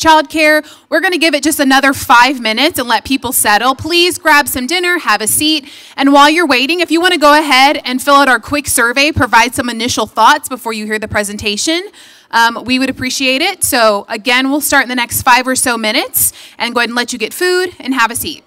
childcare. We're going to give it just another 5 minutes and let people settle. Please grab some dinner, have a seat, and while you're waiting, if you want to go ahead and fill out our quick survey, provide some initial thoughts before you hear the presentation, we would appreciate it. So again, we'll start in the next 5 or so minutes and go ahead and let you get food and have a seat.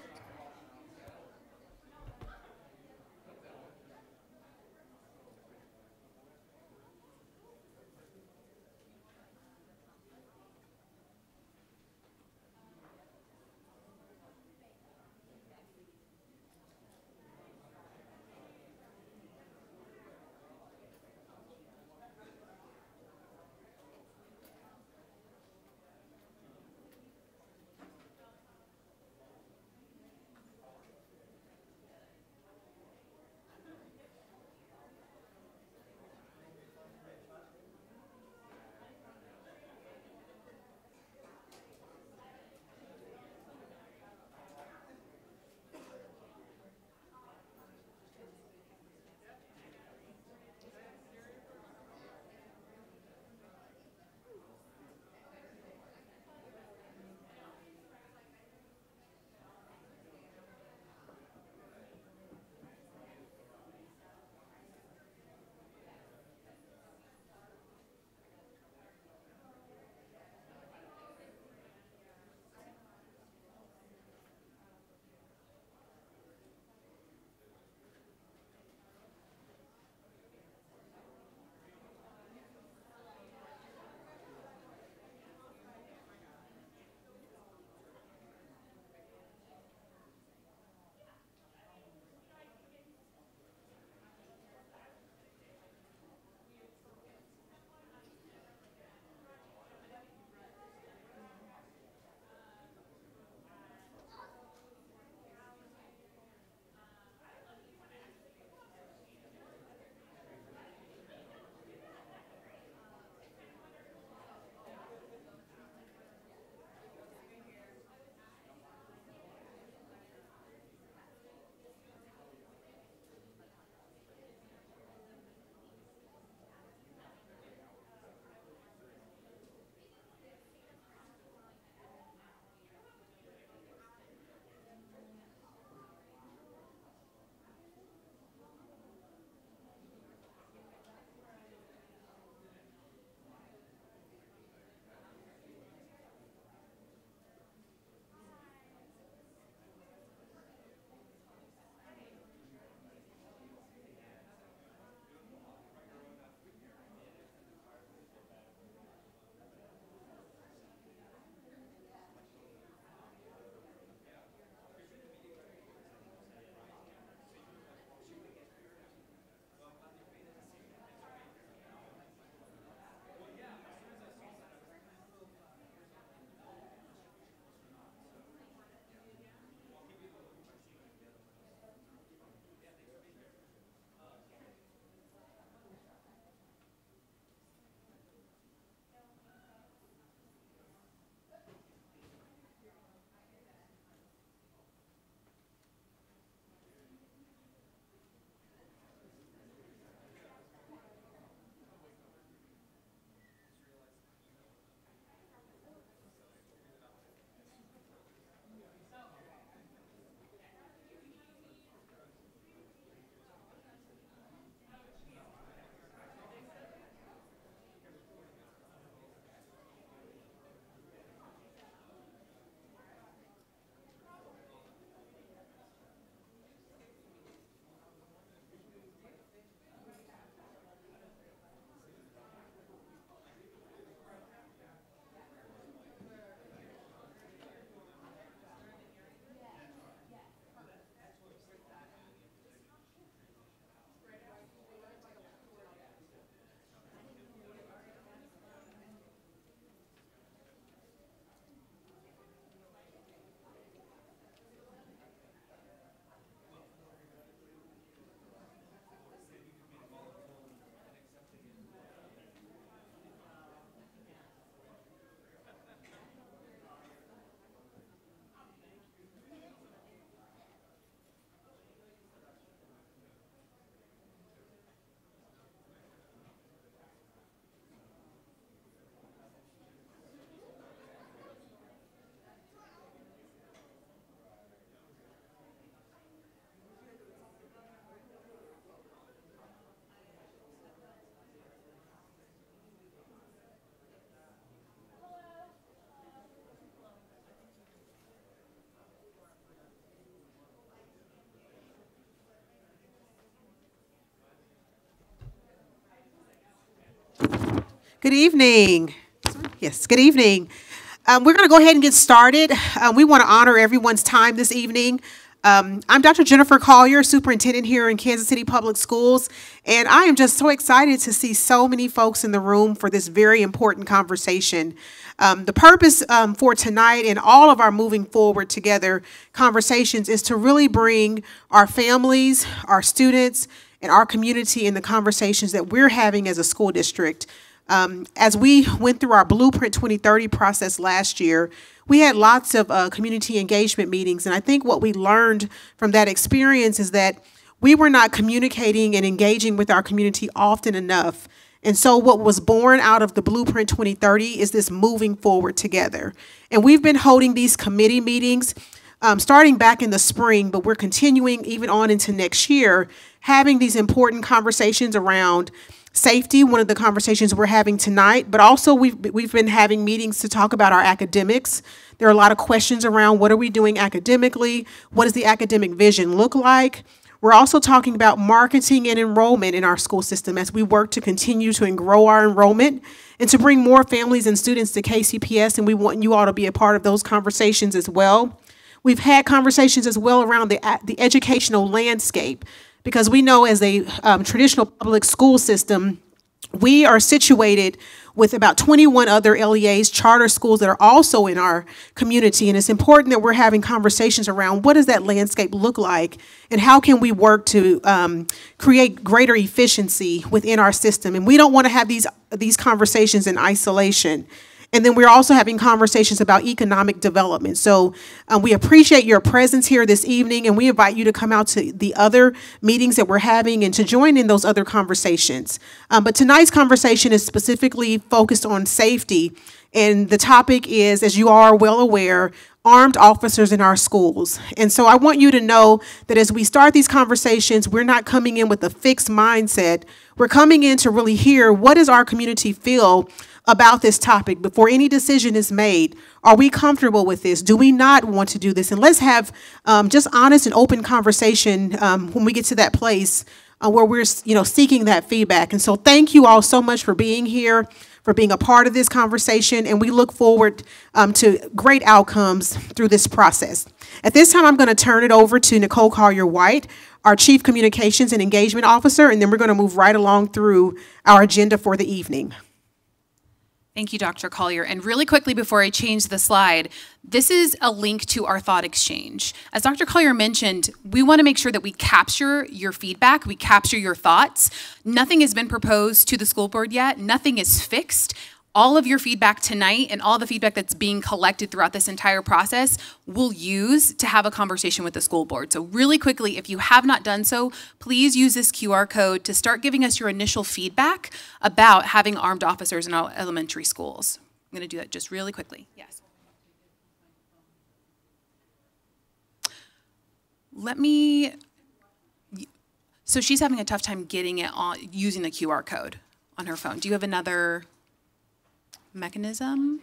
Good evening. Yes, good evening. We're going to go ahead and get started. We want to honor everyone's time this evening. I'm Dr. Jennifer Collier, superintendent here in Kansas City Public Schools, and I am just so excited to see so many folks in the room for this very important conversation. The purpose for tonight and all of our moving forward together conversations is to really bring our families, our students, and our community in the conversations that we're having as a school district. As we went through our Blueprint 2030 process last year, we had lots of community engagement meetings, and I think what we learned from that experience is that we were not communicating and engaging with our community often enough. And so what was born out of the Blueprint 2030 is this moving forward together. And we've been holding these committee meetings starting back in the spring, but we're continuing even on into next year, having these important conversations around safety, one of the conversations we're having tonight, but also we've been having meetings to talk about our academics. There are a lot of questions around what are we doing academically? What does the academic vision look like? We're also talking about marketing and enrollment in our school system as we work to continue to grow our enrollment and to bring more families and students to KCPS, and we want you all to be a part of those conversations as well. We've had conversations as well around the educational landscape, because we know as a traditional public school system, we are situated with about 21 other LEAs, charter schools that are also in our community. And it's important that we're having conversations around what does that landscape look like and how can we work to create greater efficiency within our system. And we don't want to have these conversations in isolation. And then we're also having conversations about economic development. So we appreciate your presence here this evening, and we invite you to come out to the other meetings that we're having and to join in those other conversations. But tonight's conversation is specifically focused on safety, and the topic is, as you are well aware, armed officers in our schools. And so I want you to know that as we start these conversations, we're not coming in with a fixed mindset. We're coming in to really hear what does our community feel about this topic before any decision is made. Are we comfortable with this? Do we not want to do this? And let's have just honest and open conversation when we get to that place where we're seeking that feedback. And so thank you all so much for being here, for being a part of this conversation, and we look forward to great outcomes through this process. At this time, I'm going to turn it over to Nicole Collier-White, our Chief Communications and Engagement Officer, and then we're going to move right along through our agenda for the evening. Thank you, Dr. Collier. And really quickly before I change the slide, this is a link to our thought exchange. As Dr. Collier mentioned, we want to make sure that we capture your feedback, we capture your thoughts. Nothing has been proposed to the school board yet. Nothing is fixed. All of your feedback tonight and all the feedback that's being collected throughout this entire process we'll use to have a conversation with the school board. So really quickly, if you have not done so, please use this QR code to start giving us your initial feedback about having armed officers in our elementary schools. I'm going to do that just really quickly. Yes. So she's having a tough time getting it on using the QR code on her phone. Do you have another mechanism?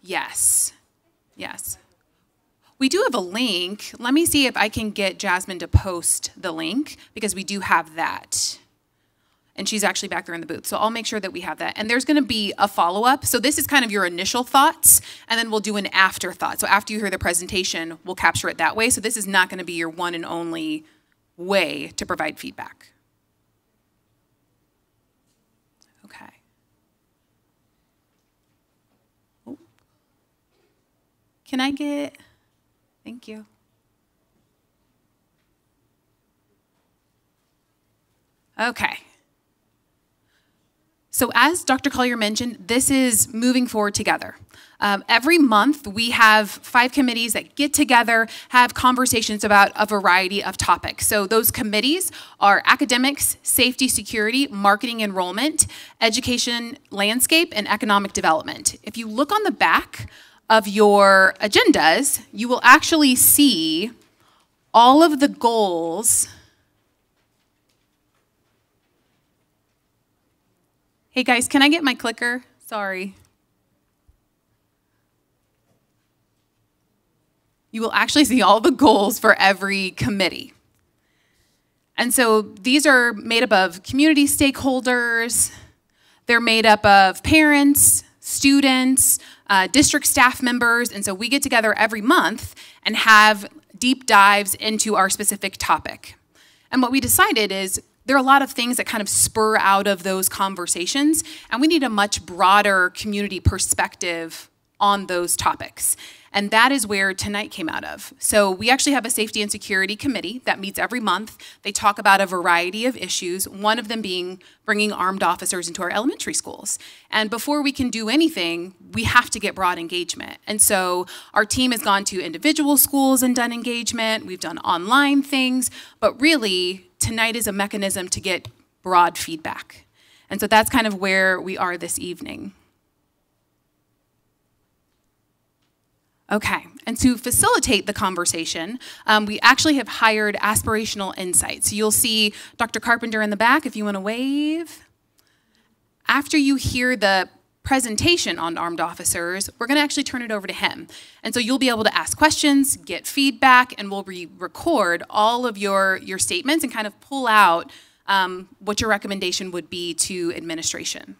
Yes. Yes. We do have a link. Let me see if I can get Jasmine to post the link because we do have that. And she's actually back there in the booth. So I'll make sure that we have that. And there's going to be a follow-up. So this is kind of your initial thoughts, and then we'll do an afterthought. So after you hear the presentation, we'll capture it that way. So this is not going to be your one and only way to provide feedback. Okay. Can I get, thank you. Okay. So as Dr. Collier mentioned, this is moving forward together. Every month we have 5 committees that get together, have conversations about a variety of topics. So those committees are academics, safety, security, marketing, enrollment, education, landscape, and economic development. If you look on the back of your agendas, you will actually see all of the goals. Hey guys, can I get my clicker? Sorry. You will actually see all the goals for every committee. And so these are made up of community stakeholders, They're made up of parents, students, district staff members, and so we get together every month and have deep dives into our specific topic. And what we decided is there are a lot of things that kind of spur out of those conversations, and we need a much broader community perspective on those topics. And that is where tonight came out of. So we actually have a safety and security committee that meets every month. They talk about a variety of issues, one of them being bringing armed officers into our elementary schools. And before we can do anything, we have to get broad engagement. And so our team has gone to individual schools and done engagement. We've done online things, but really tonight is a mechanism to get broad feedback. And so that's kind of where we are this evening. Okay, and to facilitate the conversation, we actually have hired Aspirational Insights. So you'll see Dr. Carpenter in the back if you want to wave. After you hear the presentation on armed officers, we're going to actually turn it over to him. And so you'll be able to ask questions, get feedback, and we'll record all of your statements and kind of pull out what your recommendation would be to administration.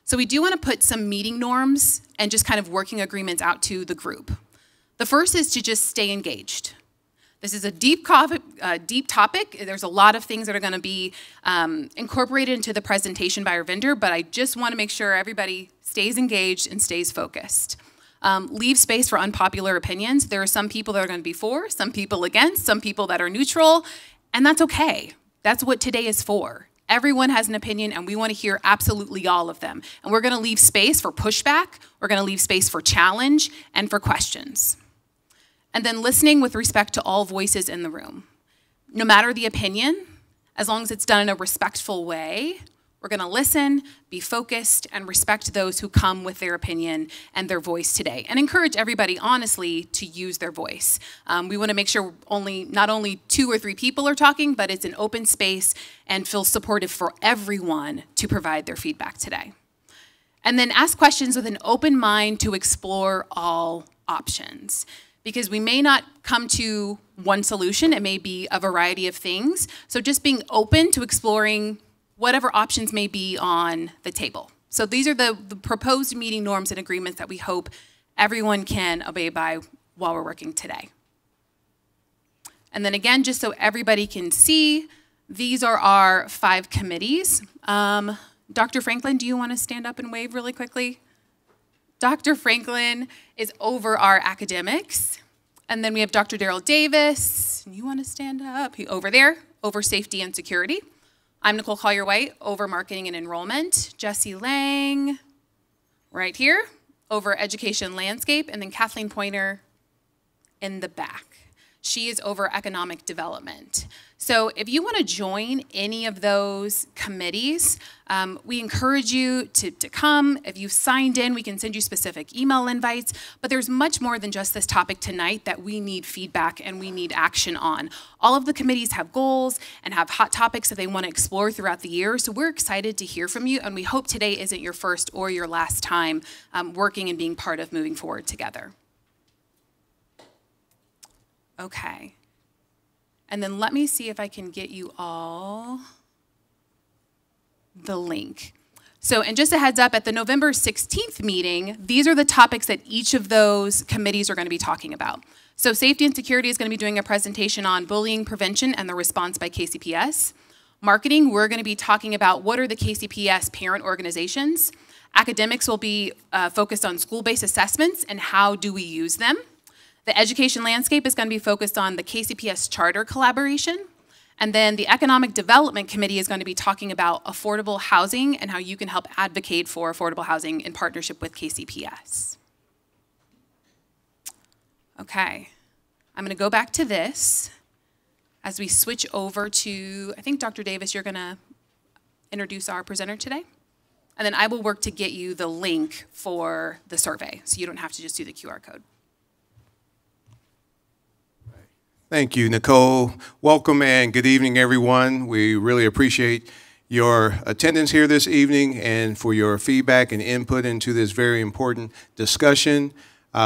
So we do want to put some meeting norms and just kind of working agreements out to the group. The first is to just stay engaged. This is a deep topic. There's a lot of things that are going to be incorporated into the presentation by our vendor, but I just want to make sure everybody stays engaged and stays focused. Leave space for unpopular opinions. There are some people that are going to be for, some people against, some people that are neutral, and that's okay. That's what today is for. Everyone has an opinion, and we want to hear absolutely all of them. And we're going to leave space for pushback, we're going to leave space for challenge, and for questions. And then listening with respect to all voices in the room. No matter the opinion, as long as it's done in a respectful way, we're going to listen, be focused, and respect those who come with their opinion and their voice today. And encourage everybody, honestly, to use their voice. We want to make sure not only 2 or 3 people are talking, but it's an open space and feel supportive for everyone to provide their feedback today. And then ask questions with an open mind to explore all options. Because we may not come to one solution, it may be a variety of things. So just being open to exploring whatever options may be on the table. So these are the proposed meeting norms and agreements that we hope everyone can obey by while we're working today. And then again, just so everybody can see, these are our 5 committees. Dr. Franklin, do you want to stand up and wave really quickly? Dr. Franklin is over our academics. And then we have Dr. Daryl Davis. You want to stand up? Over there, over safety and security. I'm Nicole Collier-White, over marketing and enrollment. Jesse Lang, right here, over education landscape. And then Kathleen Pointer in the back. She is over economic development. So if you want to join any of those committees, we encourage you to come. If you've signed in, we can send you specific email invites. But there's much more than just this topic tonight that we need feedback and we need action on. All of the committees have goals and have hot topics that they want to explore throughout the year. So we're excited to hear from you. And we hope today isn't your first or your last time working and being part of moving forward together. Okay. And then let me see if I can get you all the link. So, and just a heads up, at the November 16th meeting, these are the topics that each of those committees are going to be talking about. So safety and security is going to be doing a presentation on bullying prevention and the response by KCPS. Marketing, we're going to be talking about what are the KCPS parent organizations. Academics will be focused on school-based assessments and how do we use them. The education landscape is going to be focused on the KCPS charter collaboration. And then the Economic Development Committee is going to be talking about affordable housing and how you can help advocate for affordable housing in partnership with KCPS. Okay, I'm going to go back to this as we switch over to, I think Dr. Davis, you're going to introduce our presenter today. And then I will work to get you the link for the survey so you don't have to just do the QR code. Thank you, Nicole. Welcome and good evening, everyone. We really appreciate your attendance here this evening and for your feedback and input into this very important discussion.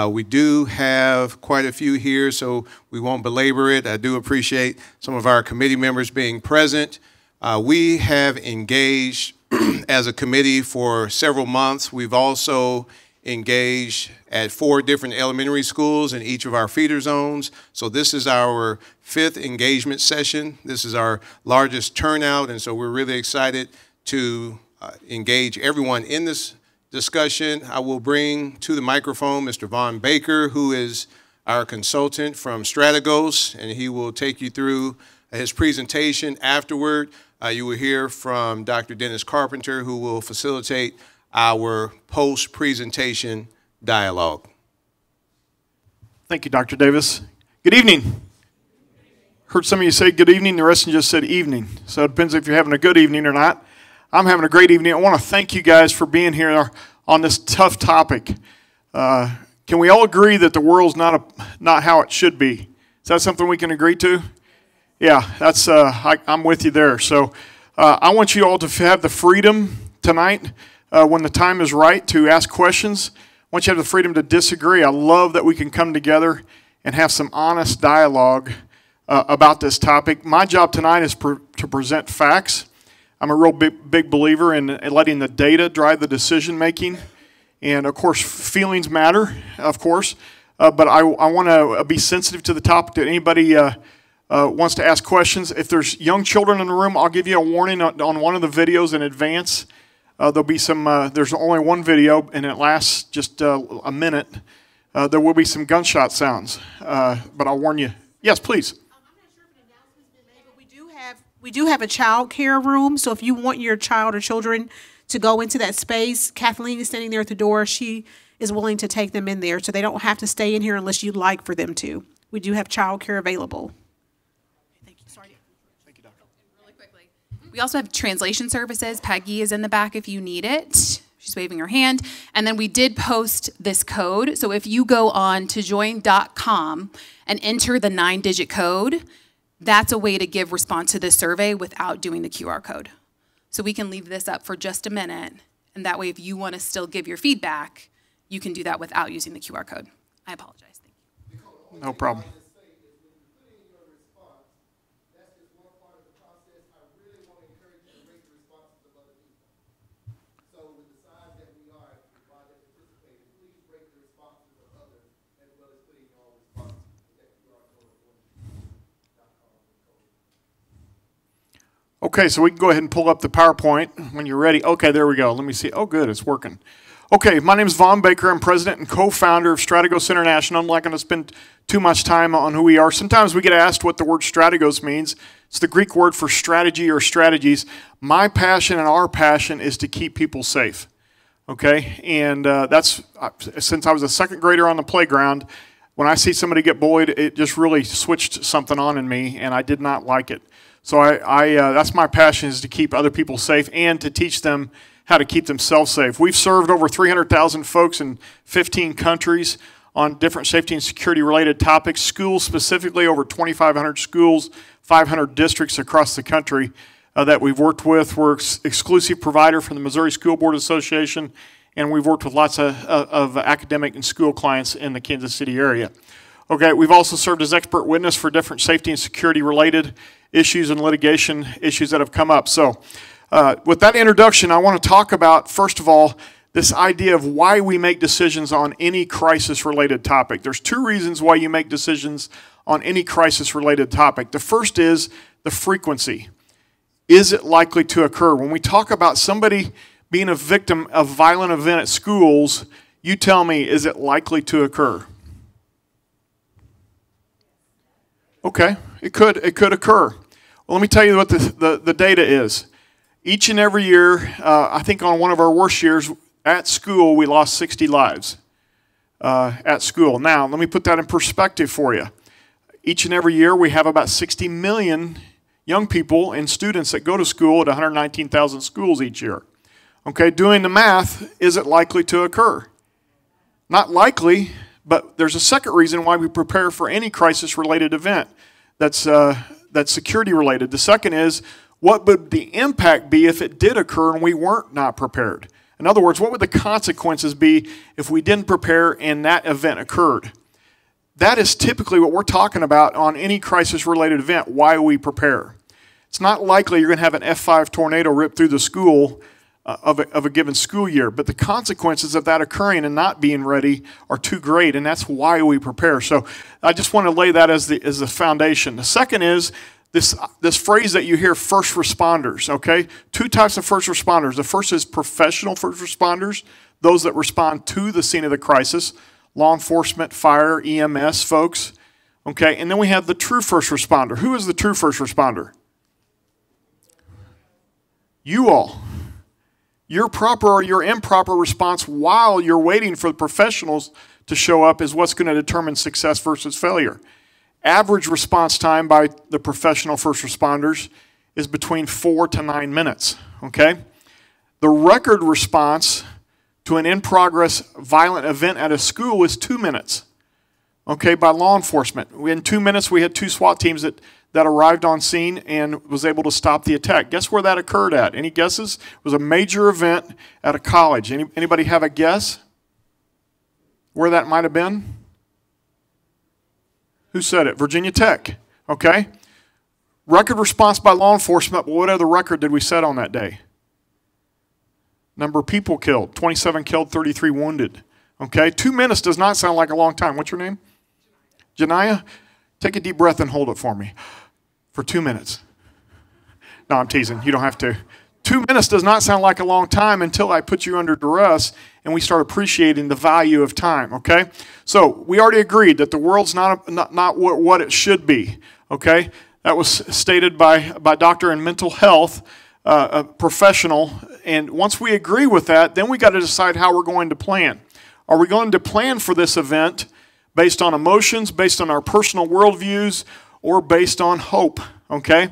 We do have quite a few here, so we won't belabor it. I do appreciate some of our committee members being present. We have engaged as a committee for several months. We've also engaged at 4 different elementary schools in each of our feeder zones. So this is our 5th engagement session. This is our largest turnout, and so we're really excited to engage everyone in this discussion. I will bring to the microphone Mr. Vaughn Baker, who is our consultant from Strategos, and he will take you through his presentation. Afterward, you will hear from Dr. Dennis Carpenter, who will facilitate our post-presentation dialogue. Thank you, Dr. Davis. Good evening. Heard some of you say good evening, the rest of you just said evening. So it depends if you're having a good evening or not. I'm having a great evening. I want to thank you guys for being here on this tough topic. Can we all agree that the world's not how it should be? Is that something we can agree to? Yeah, that's I'm with you there. So I want you all to have the freedom tonight, when the time is right, to ask questions. I want you to have the freedom to disagree. I love that we can come together and have some honest dialogue about this topic. My job tonight is to present facts. I'm a real big believer in letting the data drive the decision making. And of course, feelings matter, of course. But I want to be sensitive to the topic that anybody wants to ask questions. If there's young children in the room, I'll give you a warning on one of the videos in advance. There'll be some, there's only one video, and it lasts just a minute. There will be some gunshot sounds, but I'll warn you. Yes, please. I'm not sure if an announcement's been made, but we do have a child care room. So if you want your child or children to go into that space, Kathleen is standing there at the door. She is willing to take them in there, so they don't have to stay in here unless you'd like for them to. We do have child care available. Thank you. Sorry. Thank you, Doctor. Really quickly. We also have translation services. Peggy is in the back if you need it. She's waving her hand. And then we did post this code. So if you go on to join.com and enter the 9-digit code, that's a way to give response to this survey without doing the QR code. So we can leave this up for just a minute. And that way, if you want to still give your feedback, you can do that without using the QR code. I apologize. Thank you. No problem. Okay, so we can go ahead and pull up the PowerPoint when you're ready. Okay, there we go. Let me see. Oh, good, it's working. Okay, my name is Vaughn Baker. I'm president and co-founder of Strategos International. I'm not going to spend too much time on who we are. Sometimes we get asked what the word strategos means. It's the Greek word for strategy or strategies. My passion and our passion is to keep people safe. Okay, and that's since I was a second grader on the playground. When I see somebody get bullied, it just really switched something on in me, and I did not like it. So that's my passion, is to keep other people safe and to teach them how to keep themselves safe. We've served over 300,000 folks in 15 countries on different safety and security related topics. Schools specifically, over 2,500 schools, 500 districts across the country that we've worked with. We're exclusive provider from the Missouri School Board Association, and we've worked with lots of academic and school clients in the Kansas City area. Okay, we've also served as expert witness for different safety and security related issues and litigation issues that have come up. So with that introduction, I want to talk about, first of all, this idea of why we make decisions on any crisis-related topic. There's 2 reasons why you make decisions on any crisis-related topic. The first is the frequency. Is it likely to occur? When we talk about somebody being a victim of a violent event at schools, you tell me, is it likely to occur? Okay, it could occur. Well, let me tell you what the data is. Each and every year, I think on one of our worst years at school, we lost 60 lives at school. Now, let me put that in perspective for you. Each and every year, we have about 60 million young people and students that go to school at 119,000 schools each year. Okay, doing the math, is it likely to occur? Not likely, but there's a second reason why we prepare for any crisis-related event that's security-related. The second is, what would the impact be if it did occur and we weren't not prepared? In other words, what would the consequences be if we didn't prepare and that event occurred? That is typically what we're talking about on any crisis-related event, why we prepare. It's not likely you're going to have an F5 tornado rip through the school of a given school year, but the consequences of that occurring and not being ready are too great, and that's why we prepare. So I just want to lay that as the foundation. The second is this phrase that you hear, first responders, okay? Two types of first responders. The first is professional first responders, those that respond to the scene of the crisis, law enforcement, fire, EMS folks, okay? And then we have the true first responder. Who is the true first responder? You all. Your proper or your improper response while you're waiting for the professionals to show up is what's going to determine success versus failure. Average response time by the professional first responders is between 4 to 9 minutes, okay? The record response to an in-progress violent event at a school is 2 minutes, okay, by law enforcement. In 2 minutes, we had 2 SWAT teams that arrived on scene and was able to stop the attack. Guess where that occurred at? Any guesses? It was a major event at a college. Anybody have a guess where that might have been? Who said it? Virginia Tech, okay? Record response by law enforcement, but what other record did we set on that day? Number of people killed, 27 killed, 33 wounded, okay? 2 minutes does not sound like a long time. What's your name? Janiyah? Take a deep breath and hold it for me for 2 minutes. No, I'm teasing. You don't have to. 2 minutes does not sound like a long time until I put you under duress and we start appreciating the value of time, okay? So we already agreed that the world's not what it should be, okay? That was stated by a doctor in mental health, a professional, and once we agree with that, then we got to decide how we're going to plan. Are we going to plan for this event based on emotions, based on our personal worldviews, or based on hope, okay?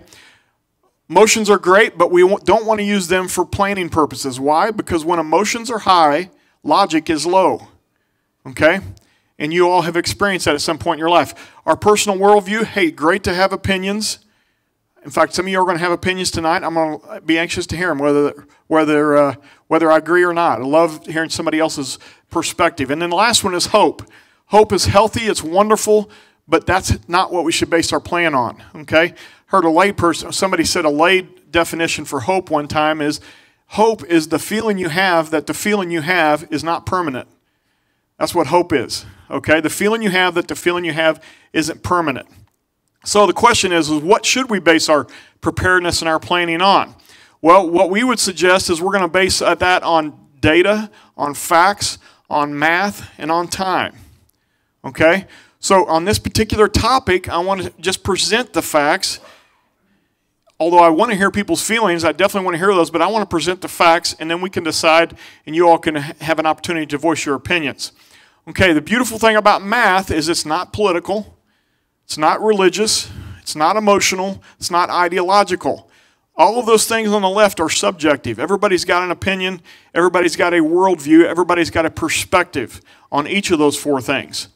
Emotions are great, but we don't want to use them for planning purposes. Why? Because when emotions are high, logic is low, okay? And you all have experienced that at some point in your life. Our personal worldview, hey, great to have opinions. In fact, some of you are going to have opinions tonight. I'm going to be anxious to hear them, whether I agree or not. I love hearing somebody else's perspective. And then the last one is hope. Hope is healthy, it's wonderful, but that's not what we should base our plan on, okay? Heard a lay person, somebody said a lay definition for hope one time is, hope is the feeling you have that the feeling you have is not permanent. That's what hope is, okay? The feeling you have that the feeling you have isn't permanent. So the question is what should we base our preparedness and our planning on? Well, what we would suggest is we're going to base that on data, on facts, on math, and on time. Okay? So on this particular topic, I want to just present the facts. Although I want to hear people's feelings, I definitely want to hear those, but I want to present the facts, and then we can decide, and you all can have an opportunity to voice your opinions. Okay, the beautiful thing about math is it's not political, it's not religious, it's not emotional, it's not ideological. All of those things on the left are subjective. Everybody's got an opinion, everybody's got a worldview, everybody's got a perspective on each of those 4 things.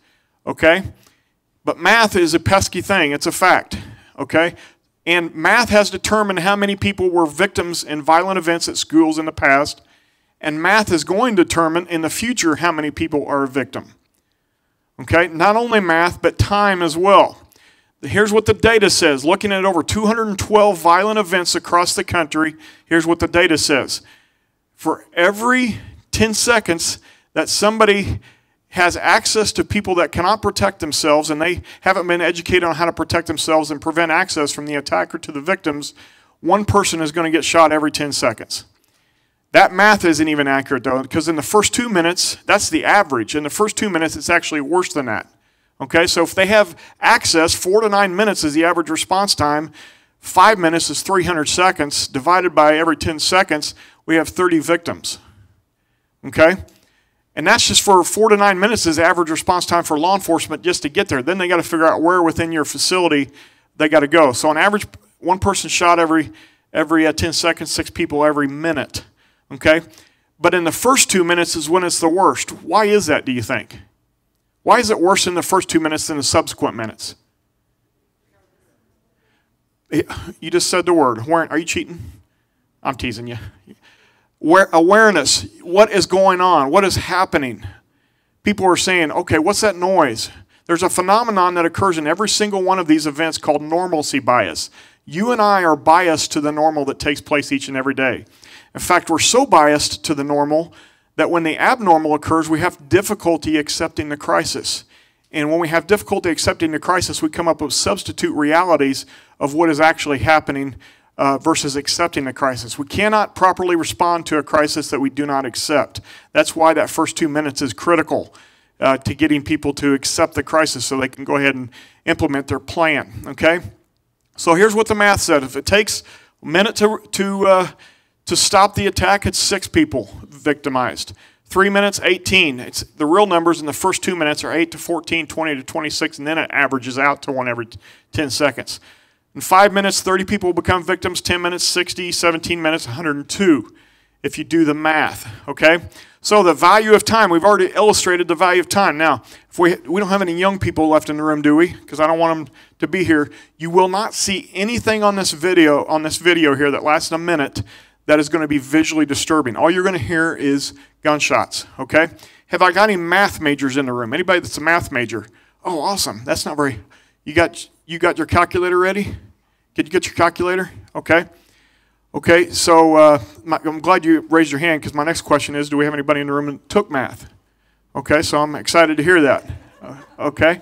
Okay? But math is a pesky thing. It's a fact. Okay? And math has determined how many people were victims in violent events at schools in the past. And math is going to determine in the future how many people are a victim. Okay? Not only math, but time as well. Here's what the data says. Looking at over 212 violent events across the country, here's what the data says. For every 10 seconds that somebody has access to people that cannot protect themselves and they haven't been educated on how to protect themselves and prevent access from the attacker to the victims, one person is going to get shot every 10 seconds. That math isn't even accurate, though, because in the first 2 minutes, that's the average. In the first 2 minutes, it's actually worse than that. Okay, so if they have access, 4 to 9 minutes is the average response time. 5 minutes is 300 seconds. Divided by every 10 seconds, we have 30 victims. Okay? And that's just for 4 to 9 minutes is the average response time for law enforcement just to get there. Then they got to figure out where within your facility they got to go. So on average, one person shot every 10 seconds, 6 people every minute. Okay? But in the first 2 minutes is when it's the worst. Why is that, do you think? Why is it worse in the first 2 minutes than the subsequent minutes? You just said the word. Are you cheating? I'm teasing you. Awareness. What is going on? What is happening? People are saying, okay, what's that noise? There's a phenomenon that occurs in every single one of these events called normalcy bias. You and I are biased to the normal that takes place each and every day. In fact, we're so biased to the normal that when the abnormal occurs, we have difficulty accepting the crisis. And when we have difficulty accepting the crisis, we come up with substitute realities of what is actually happening versus accepting the crisis. We cannot properly respond to a crisis that we do not accept. That's why that first 2 minutes is critical to getting people to accept the crisis so they can go ahead and implement their plan, okay? So here's what the math said. If it takes a minute to stop the attack, it's 6 people victimized. 3 minutes, 18. It's the real numbers in the first 2 minutes are 8 to 14, 20 to 26, and then it averages out to 1 every 10 seconds. In 5 minutes, 30 people will become victims. 10 minutes, 60. 17 minutes, 102, if you do the math, okay? So the value of time, we've already illustrated the value of time. Now, if we don't have any young people left in the room, do we? Because I don't want them to be here. You will not see anything on this video here that lasts a minute that is going to be visually disturbing. All you're going to hear is gunshots, okay? Have I got any math majors in the room? Anybody that's a math major? Oh, awesome. That's not very... You got your calculator ready? Did you get your calculator? Okay. Okay, so I'm glad you raised your hand because my next question is, do we have anybody in the room that took math? Okay, so I'm excited to hear that. Okay.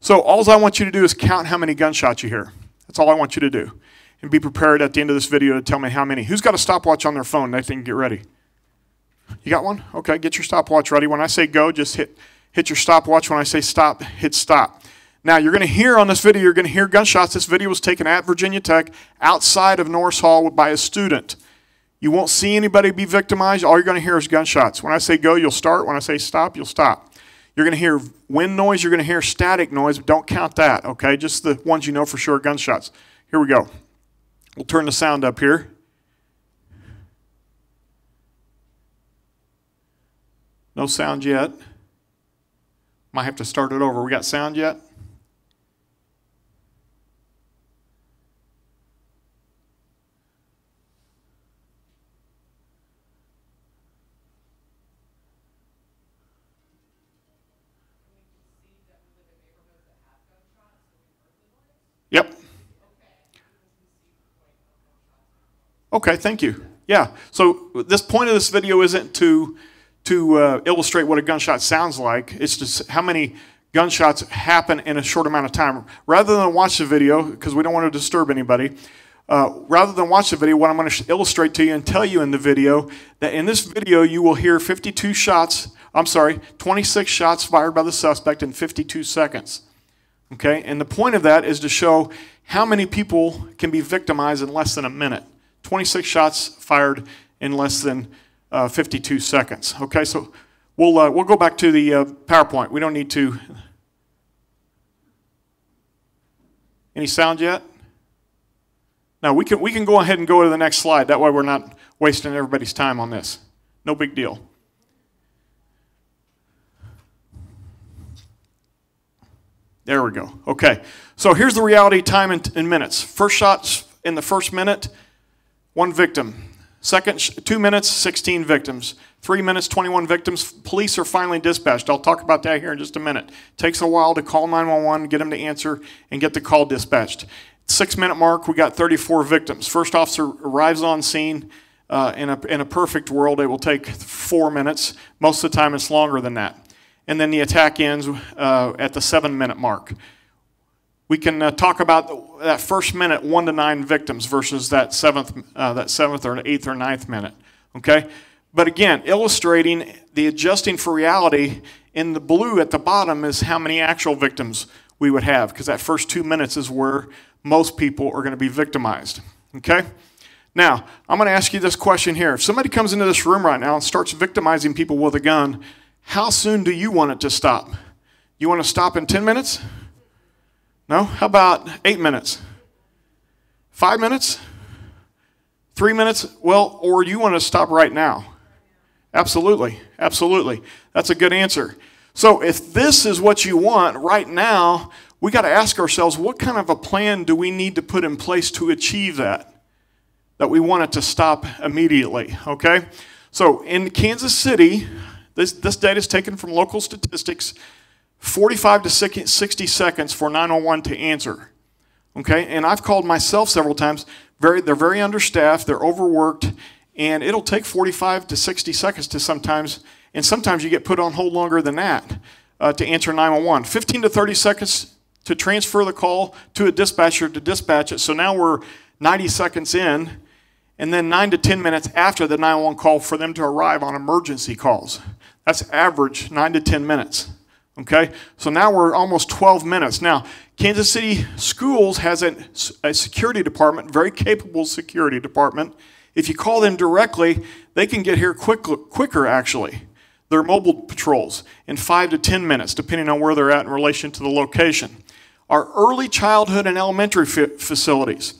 So all I want you to do is count how many gunshots you hear. That's all I want you to do. And be prepared at the end of this video to tell me how many. Who's got a stopwatch on their phone? They can get ready. You got one? Okay, get your stopwatch ready. When I say go, just hit your stopwatch. When I say stop, hit stop. Now, you're going to hear on this video, you're going to hear gunshots. This video was taken at Virginia Tech outside of Norris Hall by a student. You won't see anybody be victimized. All you're going to hear is gunshots. When I say go, you'll start. When I say stop, you'll stop. You're going to hear wind noise. You're going to hear static noise, but don't count that, okay? Just the ones you know for sure, gunshots. Here we go. We'll turn the sound up here. No sound yet. Might have to start it over. We got sound yet? Yep. Okay, thank you. Yeah, so this point of this video isn't to illustrate what a gunshot sounds like. It's just how many gunshots happen in a short amount of time. Rather than watch the video, because we don't want to disturb anybody, rather than watch the video, what I'm going to illustrate to you and tell you in the video, that in this video you will hear 26 shots fired by the suspect in 52 seconds. Okay, and the point of that is to show how many people can be victimized in less than a minute. 26 shots fired in less than 52 seconds. Okay, so we'll go back to the PowerPoint. We don't need to. Any sound yet? Now we can go ahead and go to the next slide. That way we're not wasting everybody's time on this. No big deal. There we go. Okay, so here's the reality time in minutes. First shots in the first minute, 1 victim. Second, 2 minutes, 16 victims. 3 minutes, 21 victims. Police are finally dispatched. I'll talk about that here in just a minute. Takes a while to call 911, get them to answer, and get the call dispatched. 6-minute mark, we got 34 victims. First officer arrives on scene. In a perfect world, it will take 4 minutes. Most of the time, it's longer than that. And then the attack ends at the 7-minute mark. We can talk about that first minute, 1 to 9 victims versus that 7th or 8th or 9th minute. Okay, but again, illustrating the adjusting for reality. In the blue at the bottom is how many actual victims we would have, because that first 2 minutes is where most people are going to be victimized. Okay. Now, I'm going to ask you this question here. If somebody comes into this room right now and starts victimizing people with a gun, how soon do you want it to stop? You want to stop in 10 minutes? No? How about 8 minutes? 5 minutes? 3 minutes? Well, or you want to stop right now? Absolutely. Absolutely. That's a good answer. So if this is what you want right now, we got to ask ourselves, what kind of a plan do we need to put in place to achieve that we want it to stop immediately, okay? So in Kansas City, this data is taken from local statistics, 45 to 60 seconds for 911 to answer. Okay, and I've called myself several times. They're very understaffed, they're overworked, and it'll take 45 to 60 seconds to sometimes, and sometimes you get put on hold longer than that to answer 911. 15 to 30 seconds to transfer the call to a dispatcher to dispatch it. So now we're 90 seconds in, and then 9 to 10 minutes after the 911 call for them to arrive on emergency calls. That's average 9 to 10 minutes. Okay, so now we're almost 12 minutes. Now, Kansas City Schools has a security department, very capable security department. If you call them directly, they can get here quicker actually. They're mobile patrols in 5 to 10 minutes, depending on where they're at in relation to the location. Our early childhood and elementary facilities,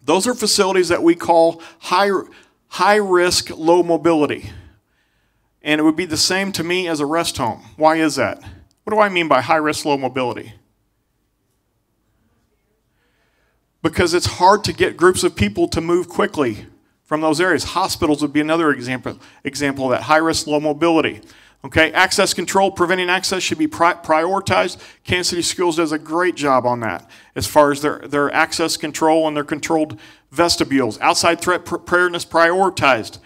those are facilities that we call high risk, low mobility. And it would be the same to me as a rest home. Why is that? What do I mean by high risk, low mobility? Because it's hard to get groups of people to move quickly from those areas. Hospitals would be another example of that, high risk, low mobility. Okay, access control, preventing access should be prioritized. Kansas City Schools does a great job on that as far as their access control and their controlled vestibules. Outside threat preparedness prioritized.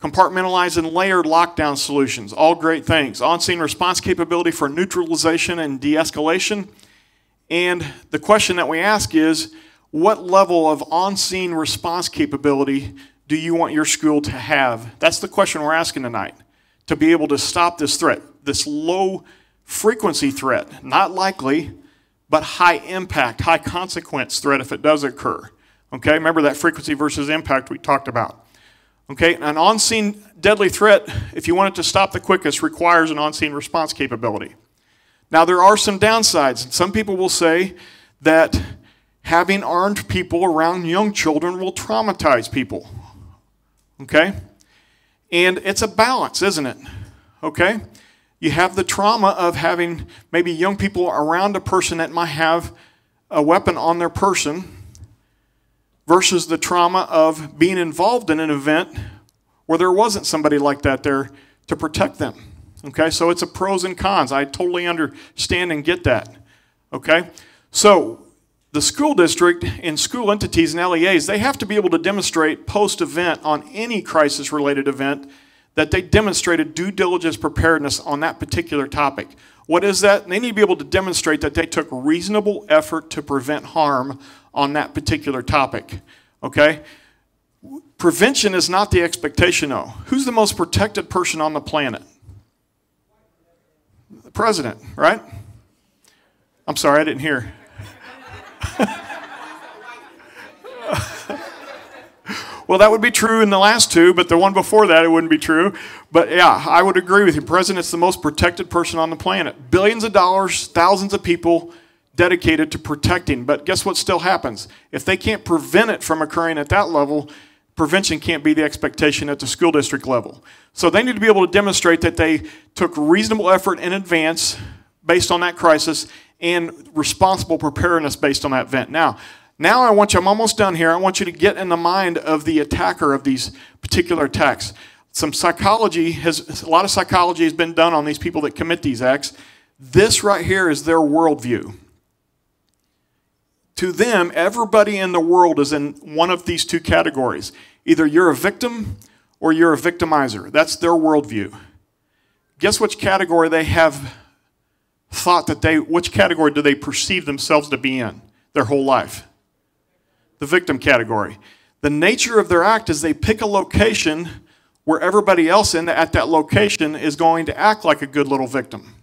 Compartmentalized and layered lockdown solutions, all great things. On-scene response capability for neutralization and de-escalation. And the question that we ask is, what level of on-scene response capability do you want your school to have? That's the question we're asking tonight, to be able to stop this threat, this low frequency threat, not likely, but high impact, high consequence threat if it does occur. Okay, remember that frequency versus impact we talked about. Okay, an on-scene deadly threat, if you want it to stop the quickest, requires an on-scene response capability. Now, there are some downsides. Some people will say that having armed people around young children will traumatize people. Okay? And it's a balance, isn't it? Okay? You have the trauma of having maybe young people around a person that might have a weapon on their person, versus the trauma of being involved in an event where there wasn't somebody like that there to protect them. Okay, so it's a pros and cons. I totally understand and get that. Okay, so the school district and school entities and LEAs, they have to be able to demonstrate post-event on any crisis-related event that they demonstrated due diligence preparedness on that particular topic. What is that? They need to be able to demonstrate that they took reasonable effort to prevent harm on that particular topic, okay? Prevention is not the expectation, though. Who's the most protected person on the planet? The president, right? I'm sorry, I didn't hear. Well, that would be true in the last two, but the one before that, it wouldn't be true. But yeah, I would agree with you. President's the most protected person on the planet. Billions of dollars, thousands of people dedicated to protecting. But guess what still happens? If they can't prevent it from occurring at that level, prevention can't be the expectation at the school district level. So they need to be able to demonstrate that they took reasonable effort in advance based on that crisis and responsible preparedness based on that event. Now I want you, I'm almost done here, I want you to get in the mind of the attacker of these particular attacks. A lot of psychology has been done on these people that commit these acts. This right here is their worldview. To them, everybody in the world is in one of these two categories. Either you're a victim or you're a victimizer. That's their worldview. Guess which category they have thought which category do they perceive themselves to be in their whole life? The victim category. The nature of their act is they pick a location where everybody else at that location is going to act like a good little victim.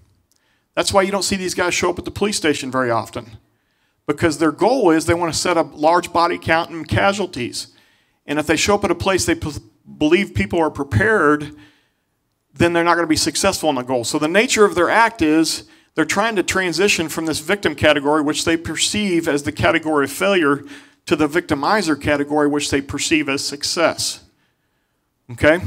That's why you don't see these guys show up at the police station very often. Because their goal is they want to set up large body count and casualties. And if they show up at a place they believe people are prepared, then they're not going to be successful in the goal. So the nature of their act is they're trying to transition from this victim category, which they perceive as the category of failure, to the victimizer category, which they perceive as success. Okay?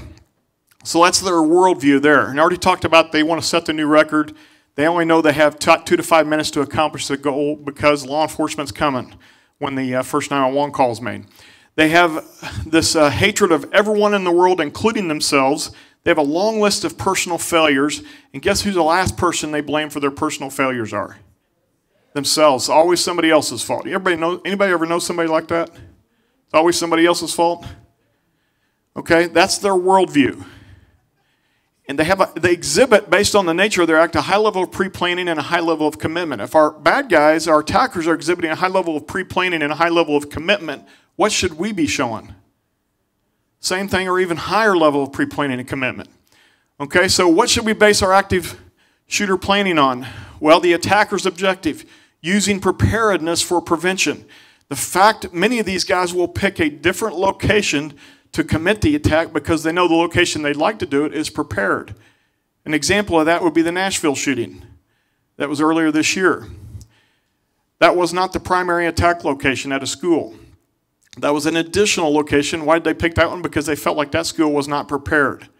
So that's their worldview there. And I already talked about they want to set the new record. They only know they have 2 to 5 minutes to accomplish the goal because law enforcement's coming when the first 911 call is made. They have this hatred of everyone in the world, including themselves. They have a long list of personal failures. And guess who the last person they blame for their personal failures are? themselves. It's always somebody else's fault. Anybody ever know somebody like that? It's always somebody else's fault. Okay, that's their worldview. And they exhibit, based on the nature of their act, a high level of pre-planning and a high level of commitment. If our bad guys, our attackers, are exhibiting a high level of pre-planning and a high level of commitment, what should we be showing? Same thing, or even higher level of pre-planning and commitment. Okay, so what should we base our active shooter planning on? Well, the attacker's objective, using preparedness for prevention. The fact many of these guys will pick a different location to commit the attack because they know the location they'd like to do it is prepared. An example of that would be the Nashville shooting that was earlier this year. That was not the primary attack location at a school. That was an additional location. Why did they pick that one? Because they felt like that school was not prepared.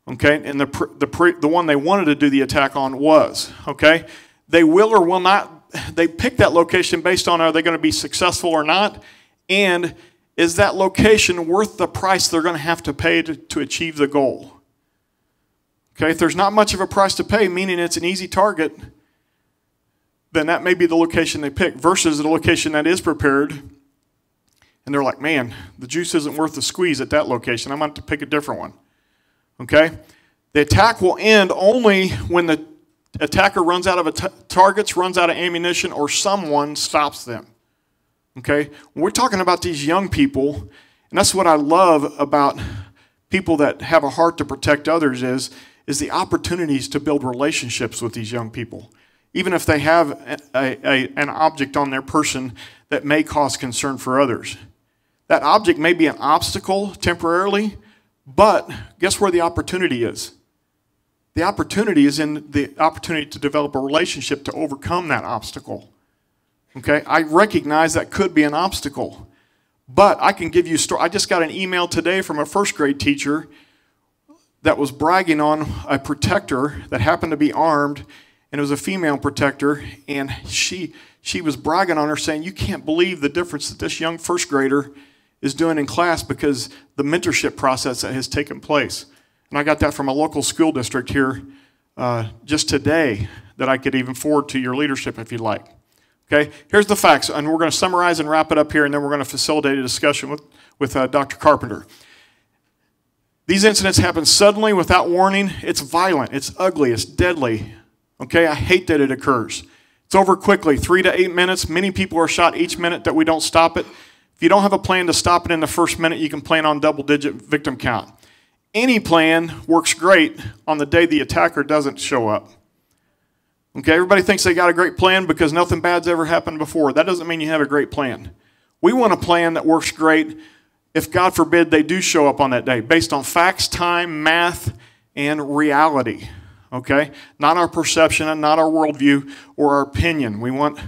Okay, and the one they wanted to do the attack on was. Okay, they will or will not, they pick that location based on are they going to be successful or not, and is that location worth the price they're going to have to pay to achieve the goal? Okay, if there's not much of a price to pay, meaning it's an easy target, then that may be the location they pick versus the location that is prepared. And they're like, man, the juice isn't worth the squeeze at that location. I'm going to have to pick a different one. Okay? The attack will end only when the attacker runs out of targets, runs out of ammunition, or someone stops them. Okay? When we're talking about these young people, and that's what I love about people that have a heart to protect others is the opportunities to build relationships with these young people. Even if they have an object on their person that may cause concern for others. That object may be an obstacle temporarily, but guess where the opportunity is? The opportunity is in the opportunity to develop a relationship to overcome that obstacle. Okay, I recognize that could be an obstacle, but I can give you a story. I just got an email today from a first grade teacher that was bragging on a protector that happened to be armed, and it was a female protector, and she was bragging on her saying, you can't believe the difference that this young first grader is doing in class because the mentorship process that has taken place. And I got that from a local school district here just today that I could even forward to your leadership if you'd like. Okay, here's the facts, and we're going to summarize and wrap it up here, and then we're going to facilitate a discussion with Dr. Carpenter. These incidents happen suddenly without warning. It's violent, it's ugly, it's deadly. Okay, I hate that it occurs. It's over quickly, 3 to 8 minutes. Many people are shot each minute that we don't stop it. If you don't have a plan to stop it in the first minute, you can plan on double-digit victim count. Any plan works great on the day the attacker doesn't show up. Okay, everybody thinks they got a great plan because nothing bad's ever happened before. That doesn't mean you have a great plan. We want a plan that works great if, God forbid, they do show up on that day, based on facts, time, math, and reality. Okay? Not our perception and not our worldview or our opinion. We want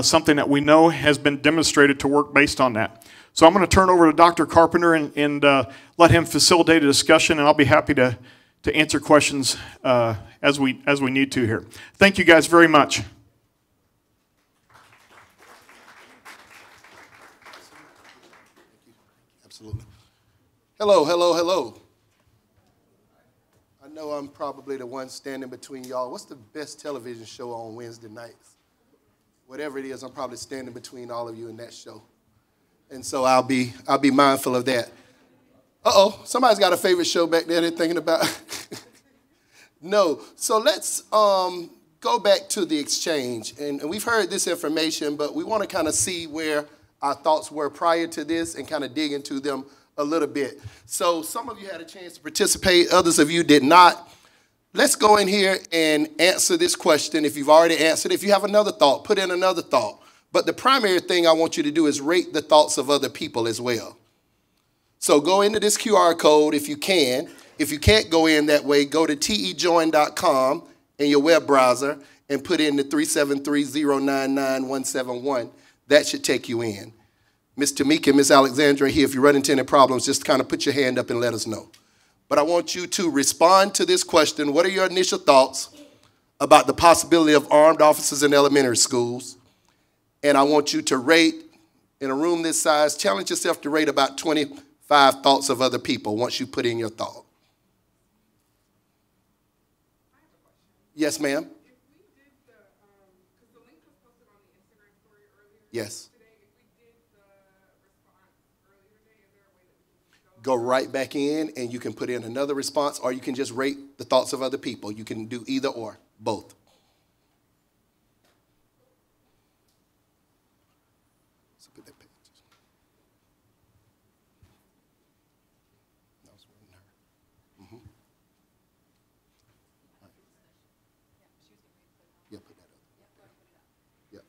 something that we know has been demonstrated to work based on that. So I'm going to turn over to Dr. Carpenter and let him facilitate a discussion, and I'll be happy to answer questions as we need to here. Thank you guys very much. Absolutely. Hello, hello, hello. I know I'm probably the one standing between y'all. What's the best television show on Wednesday nights? Whatever it is, I'm probably standing between all of you in that show. And so I'll be mindful of that. Uh-oh, somebody's got a favorite show back there they're thinking about. No, so let's go back to the exchange. And we've heard this information, but we want to kind of see where our thoughts were prior to this and kind of dig into them a little bit. So some of you had a chance to participate, others of you did not. Let's go in here and answer this question. If you've already answered, if you have another thought, put in another thought. But the primary thing I want you to do is rate the thoughts of other people as well. So go into this QR code if you can. If you can't go in that way, go to tejoin.com in your web browser and put in the 373-099-171. That should take you in. Ms. Tamika and Ms. Alexandra here, if you run into any problems, just kind of put your hand up and let us know. But I want you to respond to this question. What are your initial thoughts about the possibility of armed officers in elementary schools? And I want you to rate, in a room this size, challenge yourself to rate about 25 thoughts of other people once you put in your thought. Yes, ma'am. If we did the, because the link was posted on Yes. Go right back in, and you can put in another response, or you can just rate the thoughts of other people. You can do either or, both. So put that page. That was really her. Mm-hmm. Right. Yeah, put that up. Yeah.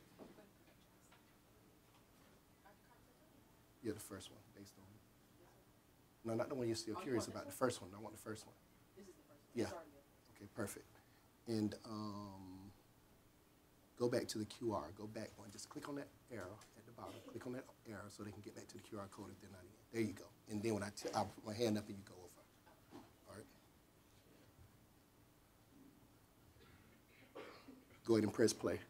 Yeah, the first one, based on. No, not the one you're still curious about. The first one. I want the first one. This is the first one. Yeah. Okay, perfect. And go back to the QR. Go back one. Just click on that arrow at the bottom. Click on that arrow so they can get back to the QR code if they're not in. There you go. And then when I'll put my hand up and you go over. All right. Go ahead and press play.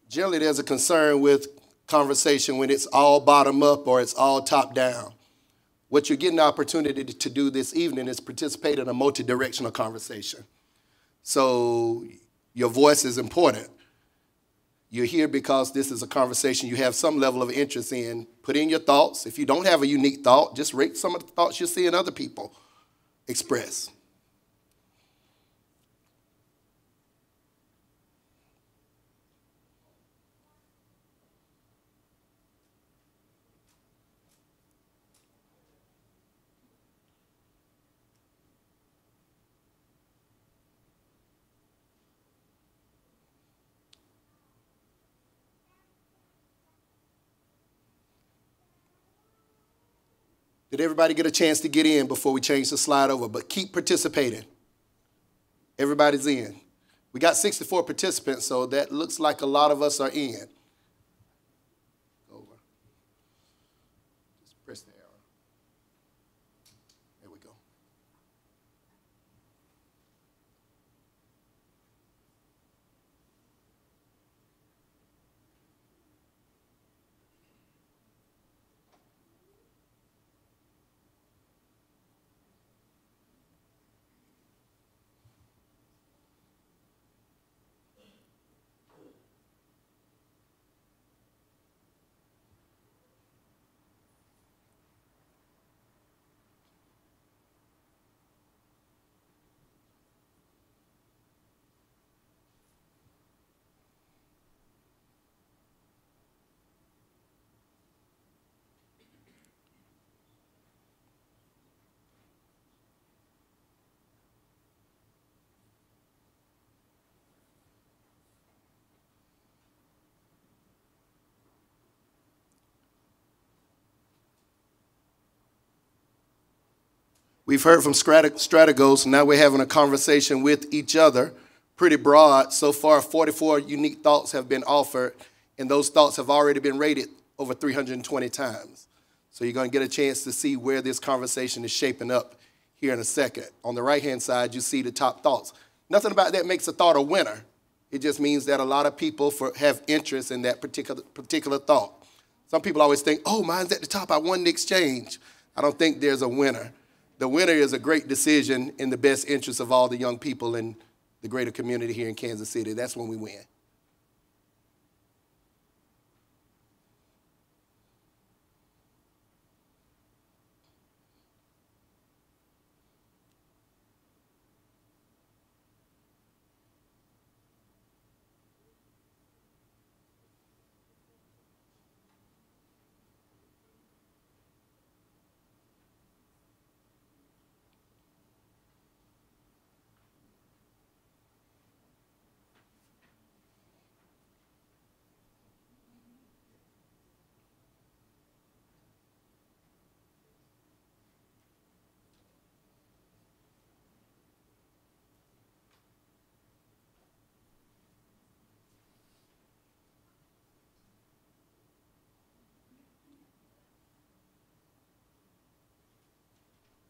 Generally, there's a concern with conversation when it's all bottom up or it's all top down. What you're getting the opportunity to do this evening is participate in a multi-directional conversation. So your voice is important. You're here because this is a conversation you have some level of interest in. Put in your thoughts. If you don't have a unique thought, just rate some of the thoughts you see in other people express. Did everybody get a chance to get in before we change the slide over? But keep participating. Everybody's in. We got 64 participants, so that looks like a lot of us are in. Over. Just press the arrow. There we go. We've heard from strategos, now we're having a conversation with each other, pretty broad. So far, 44 unique thoughts have been offered, and those thoughts have already been rated over 320 times. So you're going to get a chance to see where this conversation is shaping up here in a second. On the right-hand side, you see the top thoughts. Nothing about that makes a thought a winner. It just means that a lot of people have interest in that particular thought. Some people always think, oh, mine's at the top, I won the exchange. I don't think there's a winner. The winner is a great decision in the best interest of all the young people in the greater community here in Kansas City. That's when we win.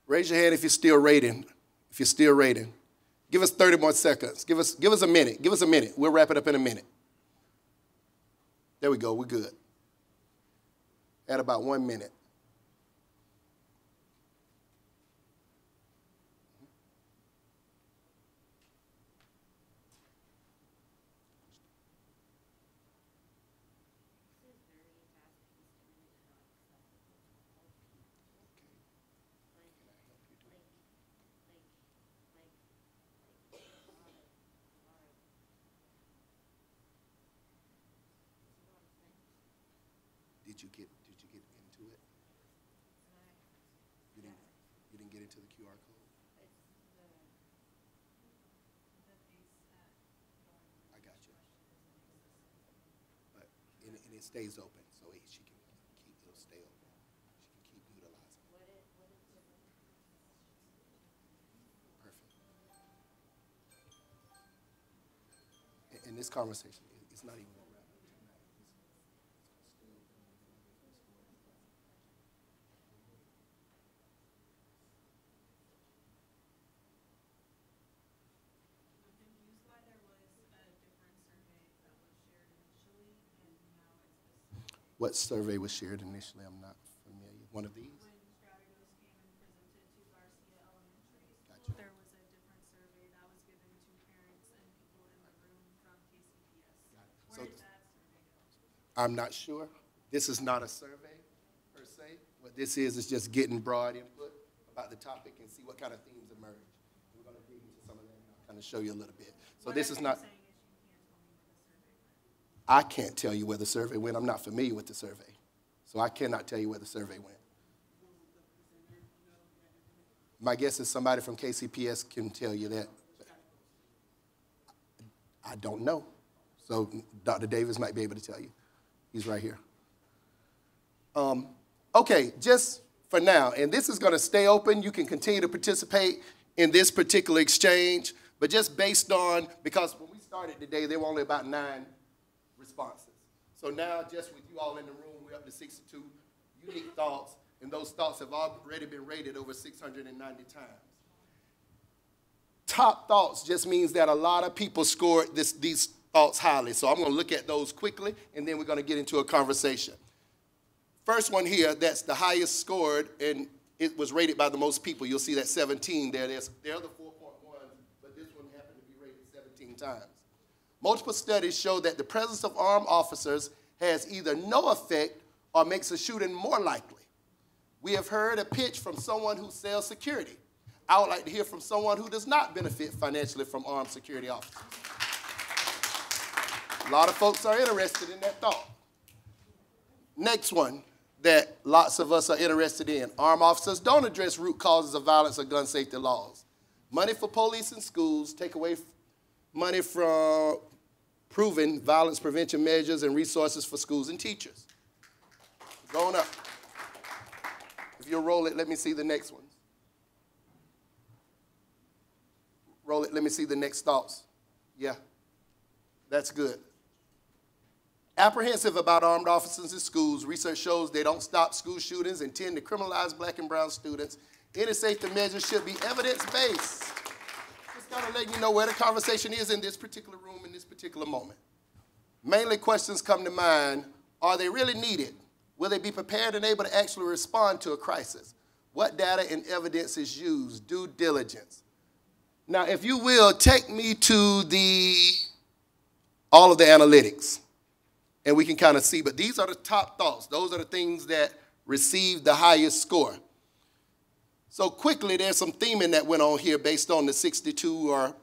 Raise your hand if you're still rating. If you're still rating. Give us 30 more seconds. Give us a minute. Give us a minute. We'll wrap it up in a minute. There we go. We're good. at about 1 minute. Did you get into it? You didn't get into the QR code? I got you. But and it stays open, so she can it'll stay open. She can keep utilizing it. Perfect. And this conversation, it's not even going to wrap up tonight. What survey was shared initially? I'm not familiar. One of these? When Strategos came and presented to Garcia Elementary School, Gotcha. there was a different survey that was given to parents and people in the room from KCPS. Where did that survey go? I'm not sure. This is not a survey per se. What this is just getting broad input about the topic and see what kind of themes emerge. We're going to dig into some of that and I'll kind of show you a little bit. So this is not. I can't tell you where the survey went. I'm not familiar with the survey. So I cannot tell you where the survey went. My guess is somebody from KCPS can tell you that. I don't know. So Dr. Davis might be able to tell you. He's right here. Okay, just for now, and this is going to stay open. You can continue to participate in this particular exchange, but just based on, because when we started today, there were only about 9 responses. So now, just with you all in the room, we're up to 62 unique thoughts, and those thoughts have already been rated over 690 times. Top thoughts just means that a lot of people scored these thoughts highly. So I'm going to look at those quickly, and then we're going to get into a conversation. First one here, that's the highest scored, and it was rated by the most people. You'll see that 17 there. They're the 4.1, but this one happened to be rated 17 times. Multiple studies show that the presence of armed officers has either no effect or makes a shooting more likely. We have heard a pitch from someone who sells security. I would like to hear from someone who does not benefit financially from armed security officers. A lot of folks are interested in that thought. Next one that lots of us are interested in. Armed officers don't address root causes of violence or gun safety laws. Money for police and schools take away money from proven violence prevention measures and resources for schools and teachers. Going up. If you'll roll it, let me see the next one. Roll it, let me see the next thoughts. Yeah, that's good. Apprehensive about armed officers in schools. Research shows they don't stop school shootings and tend to criminalize black and brown students. Any safety measures should be evidence-based. Just kind of letting you know where the conversation is in this particular room in this particular moment. Mainly questions come to mind. Are they really needed? Will they be prepared and able to actually respond to a crisis? What data and evidence is used? Due diligence. Now, if you will, take me to all of the analytics, and we can kind of see. But these are the top thoughts. Those are the things that received the highest score. So quickly, there's some theming that went on here based on the 62 or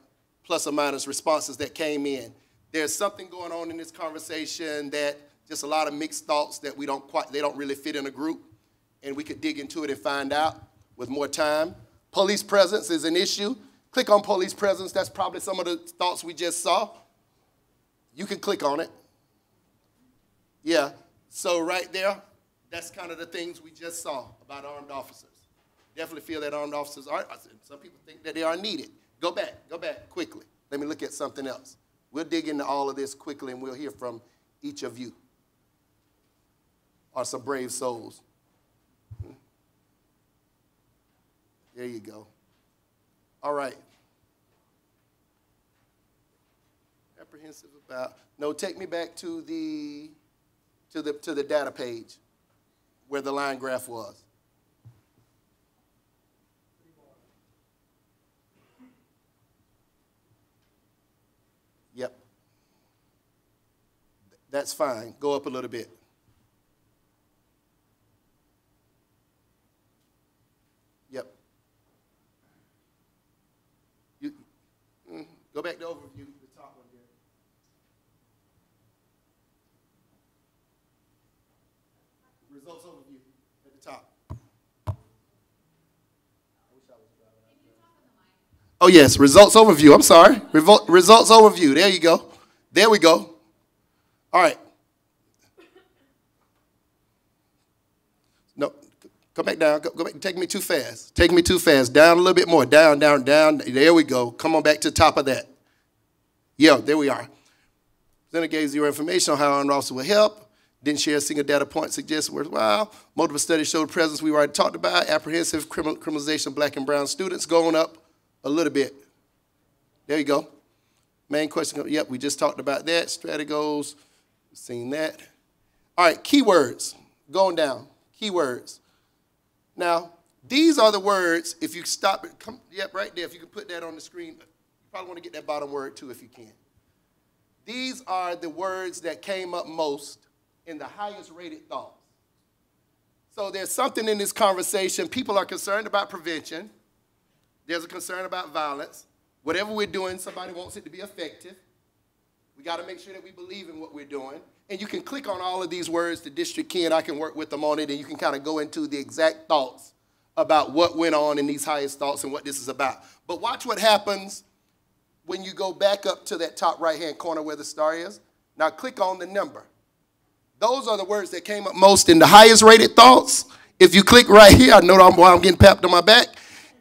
plus or minus responses that came in. There's something going on in this conversation that just a lot of mixed thoughts that they don't really fit in a group, and we could dig into it and find out with more time. Police presence is an issue. Click on police presence. That's probably some of the thoughts we just saw. You can click on it. Yeah, so right there, that's kind of the things we just saw about armed officers. Definitely feel that armed officers are, some people think that they are needed. Go back quickly. Let me look at something else. We'll dig into all of this quickly and we'll hear from each of you. Are some brave souls. There you go. All right. Apprehensive about, no, take me back to the data page. where the line graph was. Yep. That's fine. Go up a little bit. Yep. Go back to overview, the top one there. Results overview at the top. Oh, yes, results overview. I'm sorry. Results overview. There you go. There we go. All right. No, come back down. Go back. Take me too fast. Take me too fast. Down a little bit more. Down, down, down. There we go. Come on back to the top of that. Yeah, there we are. Then it gave zero information on how an officer will help. Didn't share a single data point suggested worthwhile. Multiple studies showed presence we already talked about. Apprehensive criminalization of black and brown students going up a little bit. There you go. Main question, yep, we just talked about that. Strategos, seen that. All right, keywords, going down, keywords. Now, these are the words, if you stop it, yep, right there, if you can put that on the screen, you probably want to get that bottom word too if you can. These are the words that came up most in the highest rated thoughts. So there's something in this conversation. People are concerned about prevention. There's a concern about violence. Whatever we're doing, somebody wants it to be effective. We got to make sure that we believe in what we're doing. And you can click on all of these words, the district key, and I can work with them on it, and you can kind of go into the exact thoughts about what went on in these highest thoughts and what this is about. But watch what happens when you go back up to that top right-hand corner where the star is. Now click on the number. Those are the words that came up most in the highest rated thoughts. If you click right here, I know why I'm getting papped on my back.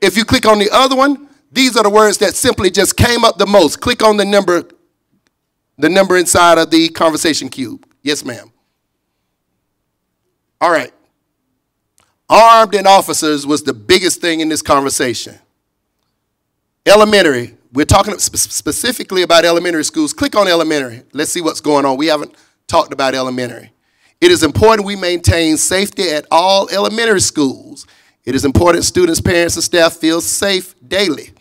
If you click on the other one, these are the words that simply just came up the most. Click on the number inside of the conversation cube. Yes, ma'am. All right. Armed and officers was the biggest thing in this conversation. Elementary. We're talking specifically about elementary schools. Click on elementary. Let's see what's going on. We haven't talked about elementary. It is important we maintain safety at all elementary schools. It is important students, parents, and staff feel safe daily.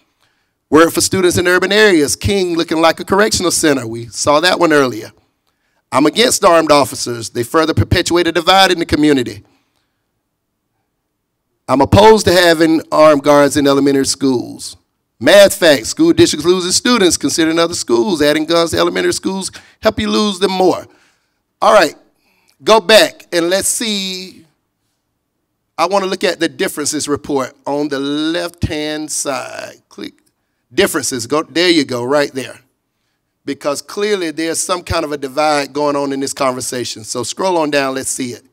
Word for students in urban areas, King looking like a correctional center. We saw that one earlier. I'm against armed officers. They further perpetuate a divide in the community. I'm opposed to having armed guards in elementary schools. Math facts, school districts losing students, considering other schools. Adding guns to elementary schools help you lose them more. All right, go back and let's see. I want to look at the differences report on the left-hand side. Click differences. Go, there you go, right there. Because clearly there's some kind of a divide going on in this conversation. So scroll on down, let's see it.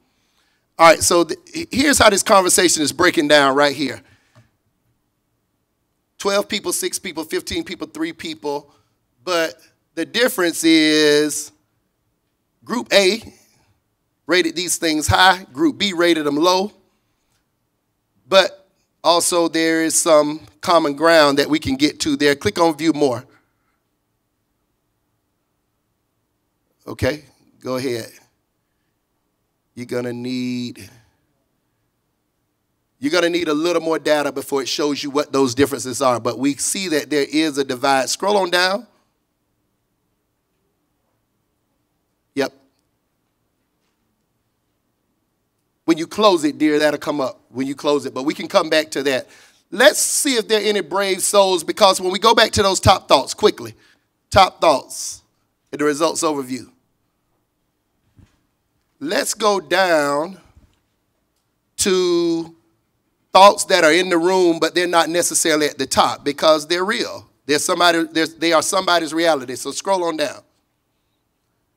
All right, so here's how this conversation is breaking down right here. 12 people, 6 people, 15 people, 3 people. But the difference is Group A rated these things high. Group B rated them low. But also there is some common ground that we can get to there. Click on View More. Okay, go ahead. You're gonna need a little more data before it shows you what those differences are. But we see that there is a divide. Scroll on down. Yep. When you close it, dear, that'll come up when you close it. But we can come back to that. Let's see if there are any brave souls, because when we go back to those top thoughts quickly, top thoughts in the results overview. Let's go down to thoughts that are in the room, but they're not necessarily at the top because they're real. They are somebody's reality. So scroll on down.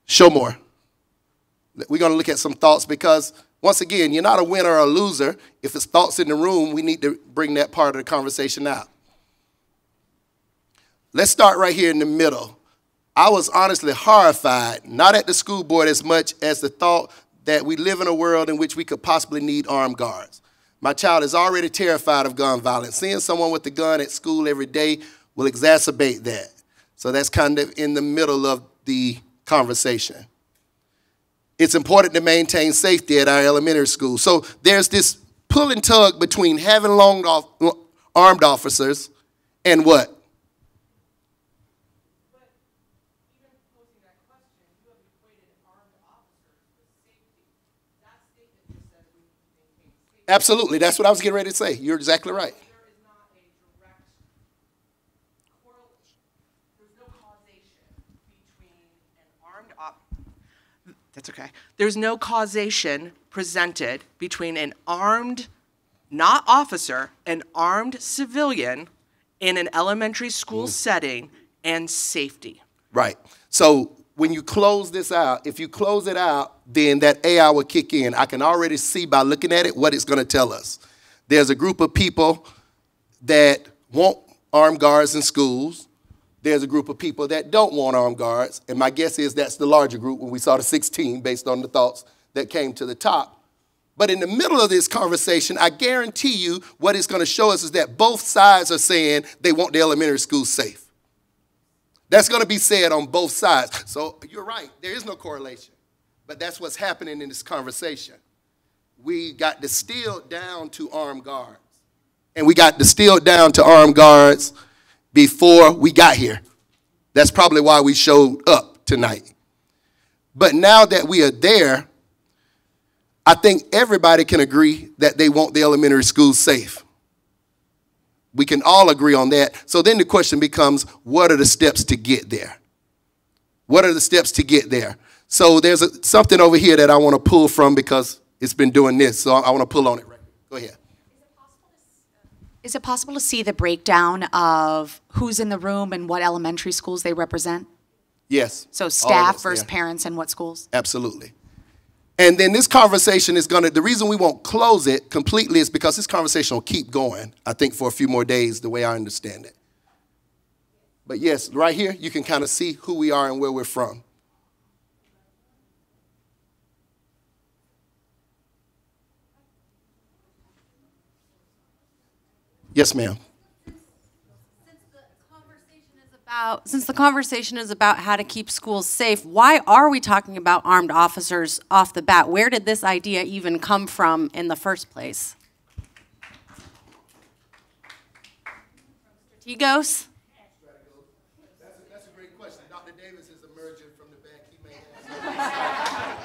Show more. We're going to look at some thoughts because, once again, you're not a winner or a loser. If it's thoughts in the room, we need to bring that part of the conversation out. Let's start right here in the middle. I was honestly horrified, not at the school board as much as the thought that we live in a world in which we could possibly need armed guards. My child is already terrified of gun violence. Seeing someone with a gun at school every day will exacerbate that. So that's kind of in the middle of the conversation. It's important to maintain safety at our elementary school. So there's this pull and tug between having armed officers and what? But even posing that question, you have equated armed officers with safety. That statement just says we maintain safety. Absolutely. That's what I was getting ready to say. You're exactly right. There is not a direct correlation. There's no causation between an armed That's okay. There's no causation presented between an armed, not officer, an armed civilian in an elementary school setting and safety. Right. So when you close this out, if you close it out, then that AI will kick in. I can already see by looking at it what it's going to tell us. There's a group of people that want armed guards in schools. There's a group of people that don't want armed guards. And my guess is that's the larger group when we saw the 16 based on the thoughts that came to the top. But in the middle of this conversation, I guarantee you what it's going to show us is that both sides are saying they want the elementary schools safe. That's going to be said on both sides. So you're right. There is no correlation. But that's what's happening in this conversation. We got distilled down to armed guards. And we got distilled down to armed guards before we got here. That's probably why we showed up tonight. But now that we are there, I think everybody can agree that they want the elementary schools safe. We can all agree on that. So then the question becomes, what are the steps to get there? What are the steps to get there? So there's something over here that I want to pull from because it's been doing this. So I want to pull on it right here. Go ahead. Is it possible to see the breakdown of who's in the room and what elementary schools they represent? Yes. So staff versus parents and what schools? Absolutely. And then this conversation is going to, the reason we won't close it completely is because this conversation will keep going, I think, for a few more days, the way I understand it. But yes, right here, you can kind of see who we are and where we're from. Yes, ma'am. Since the conversation is about how to keep schools safe, why are we talking about armed officers off the bat? Where did this idea even come from in the first place? Strategos? That's a great question. Dr. Davis is emerging from the back. He may have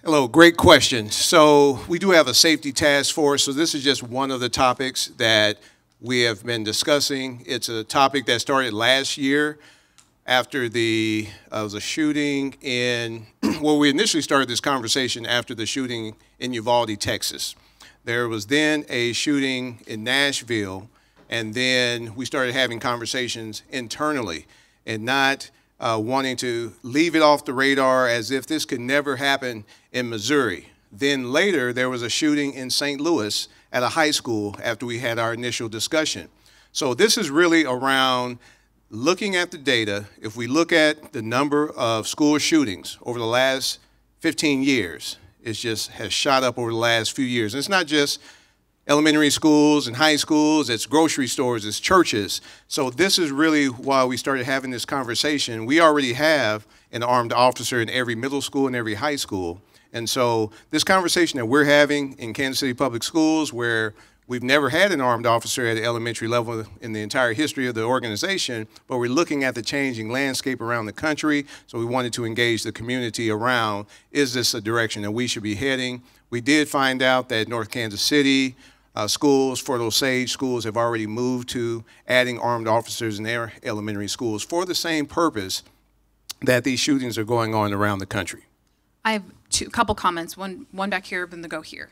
Hello, great question. So we do have a safety task force. So this is just one of the topics that we have been discussing. It's a topic that started last year after the shooting in, well, we initially started this conversation after the shooting in Uvalde, Texas. There was then a shooting in Nashville, and then we started having conversations internally and not wanting to leave it off the radar as if this could never happen in Missouri. Then later, there was a shooting in St. Louis at a high school after we had our initial discussion. So this is really around looking at the data. If we look at the number of school shootings over the last 15 years, it just has shot up over the last few years. And it's not just elementary schools and high schools, it's grocery stores, it's churches. So this is really why we started having this conversation. We already have an armed officer in every middle school and every high school. And so this conversation that we're having in Kansas City Public Schools, where we've never had an armed officer at the elementary level in the entire history of the organization, but we're looking at the changing landscape around the country. So we wanted to engage the community around, is this a direction that we should be heading? We did find out that North Kansas City schools, Fort Osage schools, have already moved to adding armed officers in their elementary schools for the same purpose that these shootings are going on around the country. I have a couple comments, one back here, then the go here.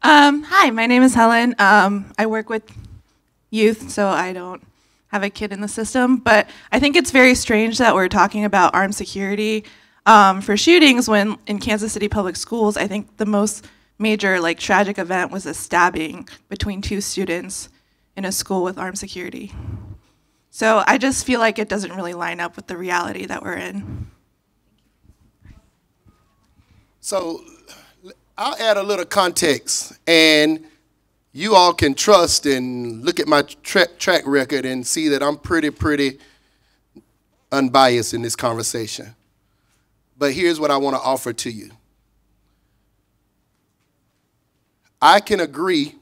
Hi, my name is Helen. I work with youth, so I don't have a kid in the system. But I think it's very strange that we're talking about armed security for shootings when in Kansas City Public Schools, I think the most major tragic event was a stabbing between two students in a school with armed security. So I just feel like it doesn't really line up with the reality that we're in. So I'll add a little context, and you all can trust and look at my track record and see that I'm pretty unbiased in this conversation. But here's what I want to offer to you. I can agree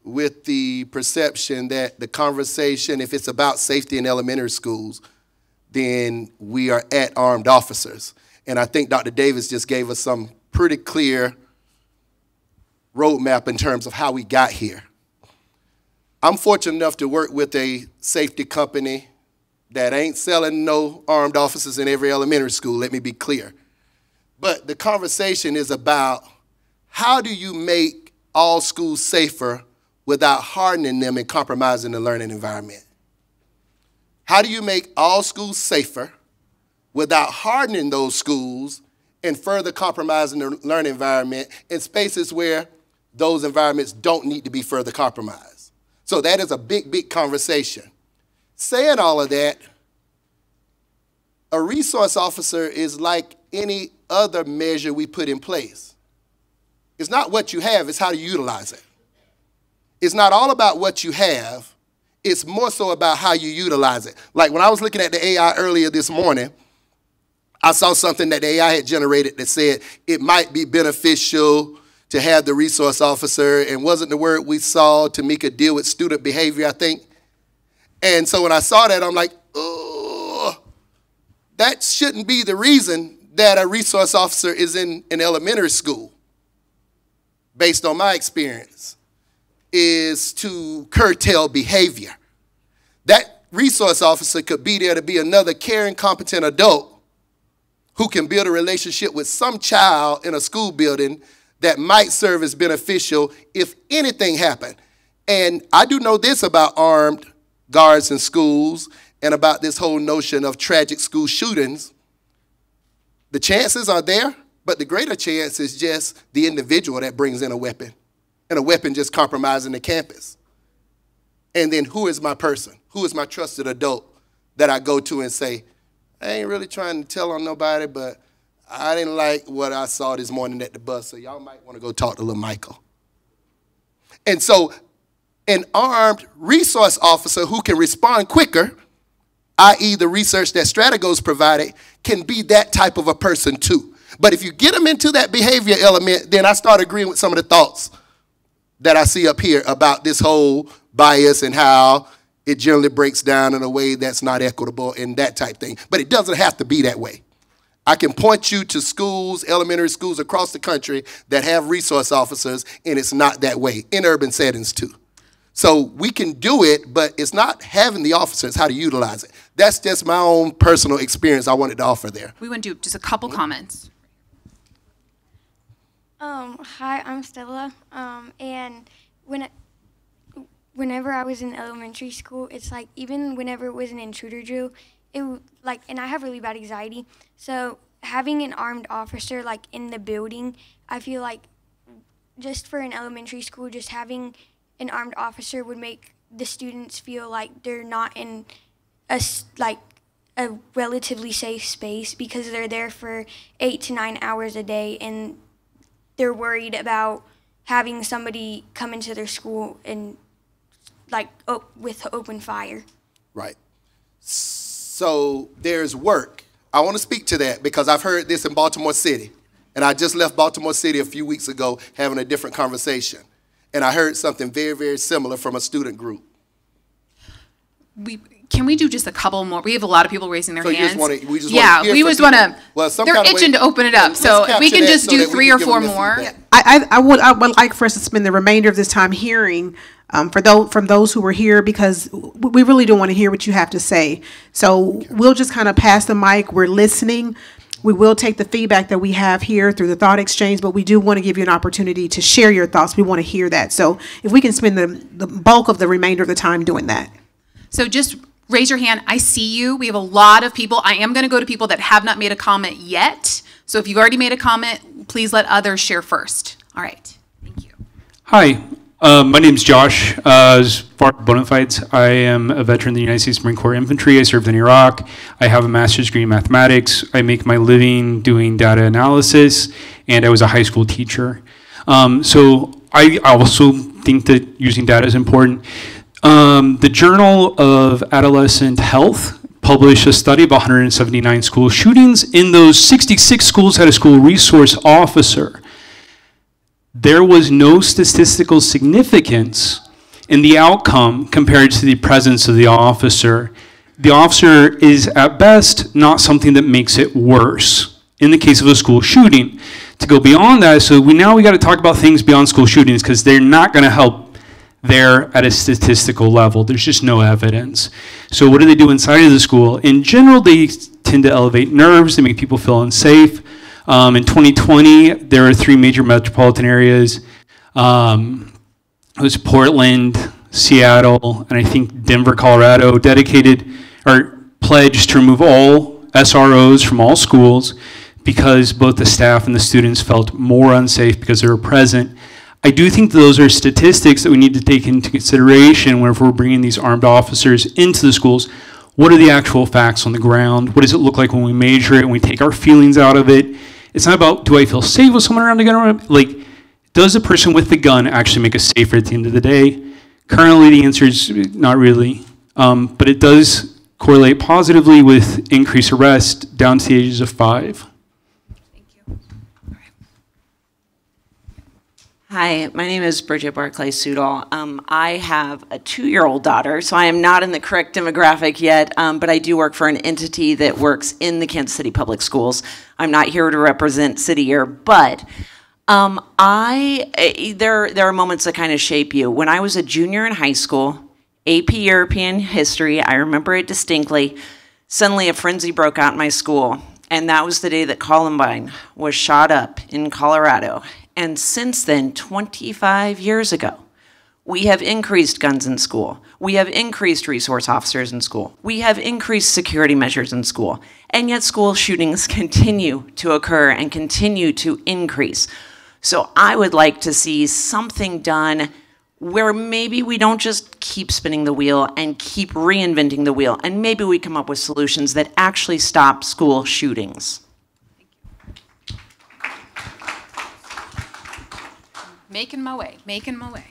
with the perception that the conversation, if it's about safety in elementary schools, then we are at armed officers. And I think Dr. Davis just gave us some pretty clear roadmap in terms of how we got here. I'm fortunate enough to work with a safety company that ain't selling no armed officers in every elementary school, let me be clear. But the conversation is about how do you make all schools safer without hardening them and compromising the learning environment? How do you make all schools safer without hardening those schools and further compromising the learning environment in spaces where those environments don't need to be further compromised? So that is a big, big conversation. Saying all of that, a resource officer is like any other measure we put in place. It's not what you have, it's how you utilize it. It's not all about what you have, it's more so about how you utilize it. Like when I was looking at the AI earlier this morning, I saw something that the AI had generated that said it might be beneficial to have the resource officer, and wasn't the word we saw, Tamika, deal with student behavior, I think. And so when I saw that, I'm like, oh, that shouldn't be the reason that a resource officer is in an elementary school, based on my experience, is to curtail behavior. That resource officer could be there to be another caring, competent adult who can build a relationship with some child in a school building that might serve as beneficial if anything happened. And I do know this about armed guards in schools and about this whole notion of tragic school shootings. The chances are there, but the greater chance is just the individual that brings in a weapon, and a weapon just compromising the campus. And then who is my person? Who is my trusted adult that I go to and say, I ain't really trying to tell on nobody, but I didn't like what I saw this morning at the bus, so y'all might want to go talk to little Michael. And so an armed resource officer who can respond quicker, i.e. the research that Strategos provided, can be that type of a person too. But if you get them into that behavior element, then I start agreeing with some of the thoughts that I see up here about this whole bias and how it generally breaks down in a way that's not equitable and that type thing. But it doesn't have to be that way. I can point you to schools, elementary schools across the country that have resource officers, and it's not that way, in urban settings too. So we can do it, but it's not having the officer, it's how to utilize it. That's just my own personal experience I wanted to offer there. We want to do just a couple comments. Hi, I'm Stella, and whenever I was in elementary school, it's like even whenever it was an intruder drill, and I have really bad anxiety, so having an armed officer like in the building, I feel like just for an elementary school, just having an armed officer would make the students feel like they're not in a relatively safe space because they're there for 8 to 9 hours a day and they're worried about having somebody come into their school and with open fire. Right. So there's work. I want to speak to that because I've heard this in Baltimore City. And I just left Baltimore City a few weeks ago having a different conversation. And I heard something very, very similar from a student group. Can we do just a couple more? We have a lot of people raising their hands. We just want to. They're itching to open it up, so if we can just do 3 or 4 more. I would like for us to spend the remainder of this time hearing from those who were here, because we really do want to hear what you have to say. So we'll just kind of pass the mic. We're listening. We will take the feedback that we have here through the thought exchange, but we do want to give you an opportunity to share your thoughts. We want to hear that. So if we can spend the bulk of the remainder of the time doing that. So just raise your hand. I see you. We have a lot of people. I am going to go to people that have not made a comment yet. So if you've already made a comment, please let others share first. All right. Thank you. Hi. My name's Josh. As far as bona fides, I am a veteran of the United States Marine Corps Infantry. I served in Iraq. I have a master's degree in mathematics. I make my living doing data analysis, and I was a high school teacher. So I also think that using data is important. The Journal of Adolescent Health published a study of 179 school shootings. In those, 66 schools had a school resource officer. There was no statistical significance in the outcome compared to the presence of the officer. The officer is, at best, not something that makes it worse in the case of a school shooting. To go beyond that, so we got to talk about things beyond school shootings because they're not going to help there at a statistical level. There's just no evidence. So what do they do inside of the school? In general, they tend to elevate nerves. They make people feel unsafe. In 2020, there are 3 major metropolitan areas. It was Portland, Seattle, and I think Denver, Colorado, dedicated or pledged to remove all SROs from all schools because both the staff and the students felt more unsafe because they were present. I do think those are statistics that we need to take into consideration whenever we're bringing these armed officers into the schools. What are the actual facts on the ground? What does it look like when we measure it and we take our feelings out of it? It's not about, do I feel safe with someone around the gun? Like, does the person with the gun actually make us safer at the end of the day? Currently, the answer is not really, but it does correlate positively with increased arrest down to the ages of 5. Hi, my name is Bridget Barclay Sudol. I have a 2-year-old daughter, so I am not in the correct demographic yet, but I do work for an entity that works in the Kansas City Public Schools. I'm not here to represent City Year, but there are moments that kind of shape you. When I was a junior in high school, AP European History, I remember it distinctly, suddenly a frenzy broke out in my school, and that was the day that Columbine was shot up in Colorado. And since then, 25 years ago, we have increased guns in school. We have increased resource officers in school. We have increased security measures in school. And yet school shootings continue to occur and continue to increase. So I would like to see something done where maybe we don't just keep spinning the wheel and keep reinventing the wheel, and maybe we come up with solutions that actually stop school shootings. Making my way, making my way.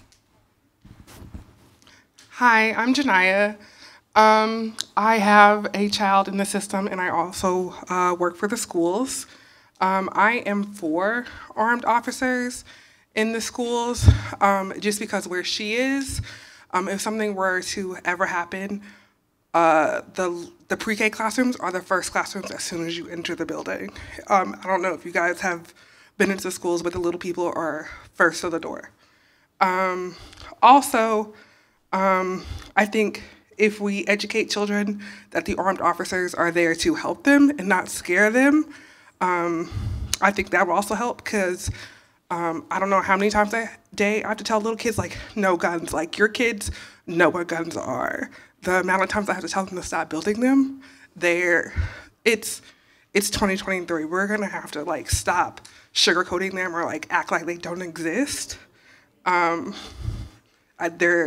Hi, I'm Janaya. I have a child in the system, and I also work for the schools. I am for armed officers in the schools, just because where she is, if something were to ever happen, the pre-K classrooms are the first classrooms as soon as you enter the building. I don't know if you guys have been into schools, but the little people are first to the door. Also, I think if we educate children that the armed officers are there to help them and not scare them, I think that will also help, because I don't know how many times a day I have to tell little kids, like, no guns. Like, your kids know what guns are. The amount of times I have to tell them to stop building them, it's 2023. We're gonna have to, like, stop sugarcoating them or, like, act like they don't exist. They're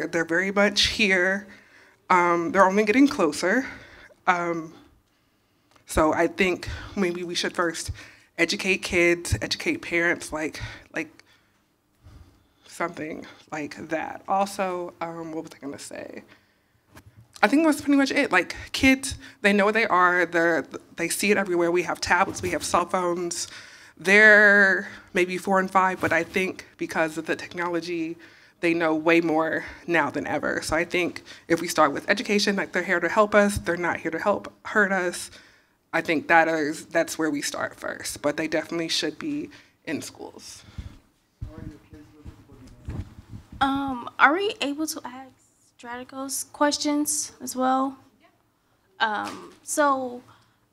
very much here. They're only getting closer. So I think maybe we should first educate kids, educate parents, like something like that. Also, what was I gonna say? I think that's pretty much it. Like, kids, they know what they are. They see it everywhere. We have tablets, we have cell phones. They're maybe 4 and 5, but I think because of the technology, they know way more now than ever. So I think if we start with education, like, they're here to help us, they're not here to hurt us, I think that's where we start first. But they definitely should be in schools. Are we able to ask Strategos questions as well? So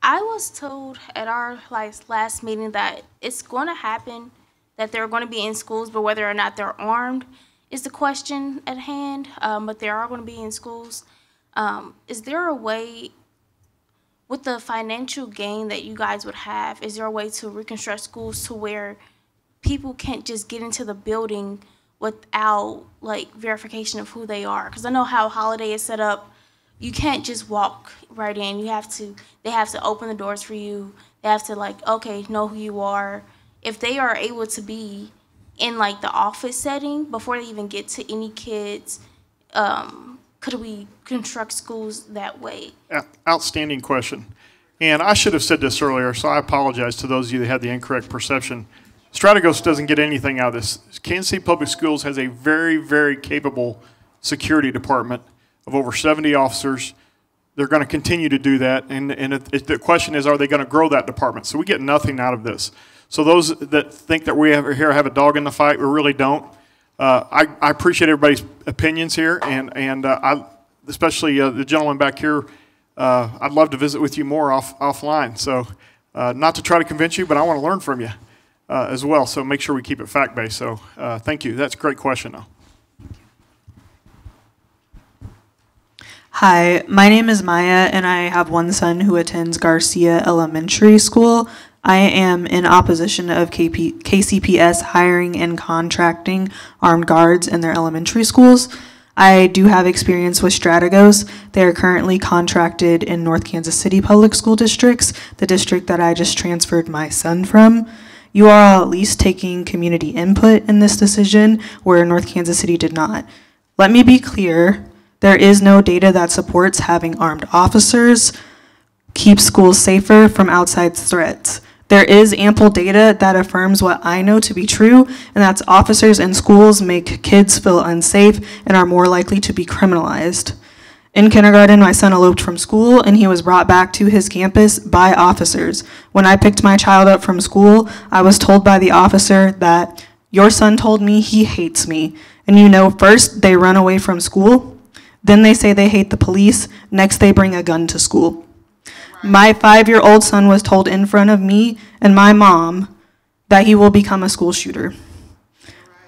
I was told at our last meeting that it's going to happen, that they're going to be in schools, but whether or not they're armed is the question at hand. But they are going to be in schools. Is there a way, with the financial gain that you guys would have, is there a way to reconstruct schools to where people can't just get into the building without, like, verification of who they are? Because I know how Holiday is set up. You can't just walk right in. They have to open the doors for you. They have to, like, okay, know who you are. If they are able to be in, like, the office setting before they even get to any kids, could we construct schools that way? Outstanding question. And I should have said this earlier, so I apologize to those of you that had the incorrect perception. Strategos doesn't get anything out of this. Kansas City Public Schools has a very, very capable security department of over 70 officers. They're going to continue to do that, and the question is, are they going to grow that department? So we get nothing out of this. So those that think that we have a dog in the fight, we really don't. I appreciate everybody's opinions here, and especially the gentleman back here. I'd love to visit with you more offline. So not to try to convince you, but I want to learn from you as well. So make sure we keep it fact-based. So thank you. That's a great question, though. Hi, my name is Maya, and I have one son who attends Garcia Elementary School. I am in opposition of KCPS hiring and contracting armed guards in their elementary schools. I do have experience with Strategos. They are currently contracted in North Kansas City Public School Districts, the district that I just transferred my son from. You are all at least taking community input in this decision, where North Kansas City did not. Let me be clear. There is no data that supports having armed officers keep schools safer from outside threats. There is ample data that affirms what I know to be true, and that's officers in schools make kids feel unsafe and are more likely to be criminalized. In kindergarten, my son eloped from school, and he was brought back to his campus by officers. When I picked my child up from school, I was told by the officer that, "Your son told me he hates me." And you know, first they run away from school, then they say they hate the police, next they bring a gun to school. My 5-year-old son was told in front of me and my mom that he will become a school shooter.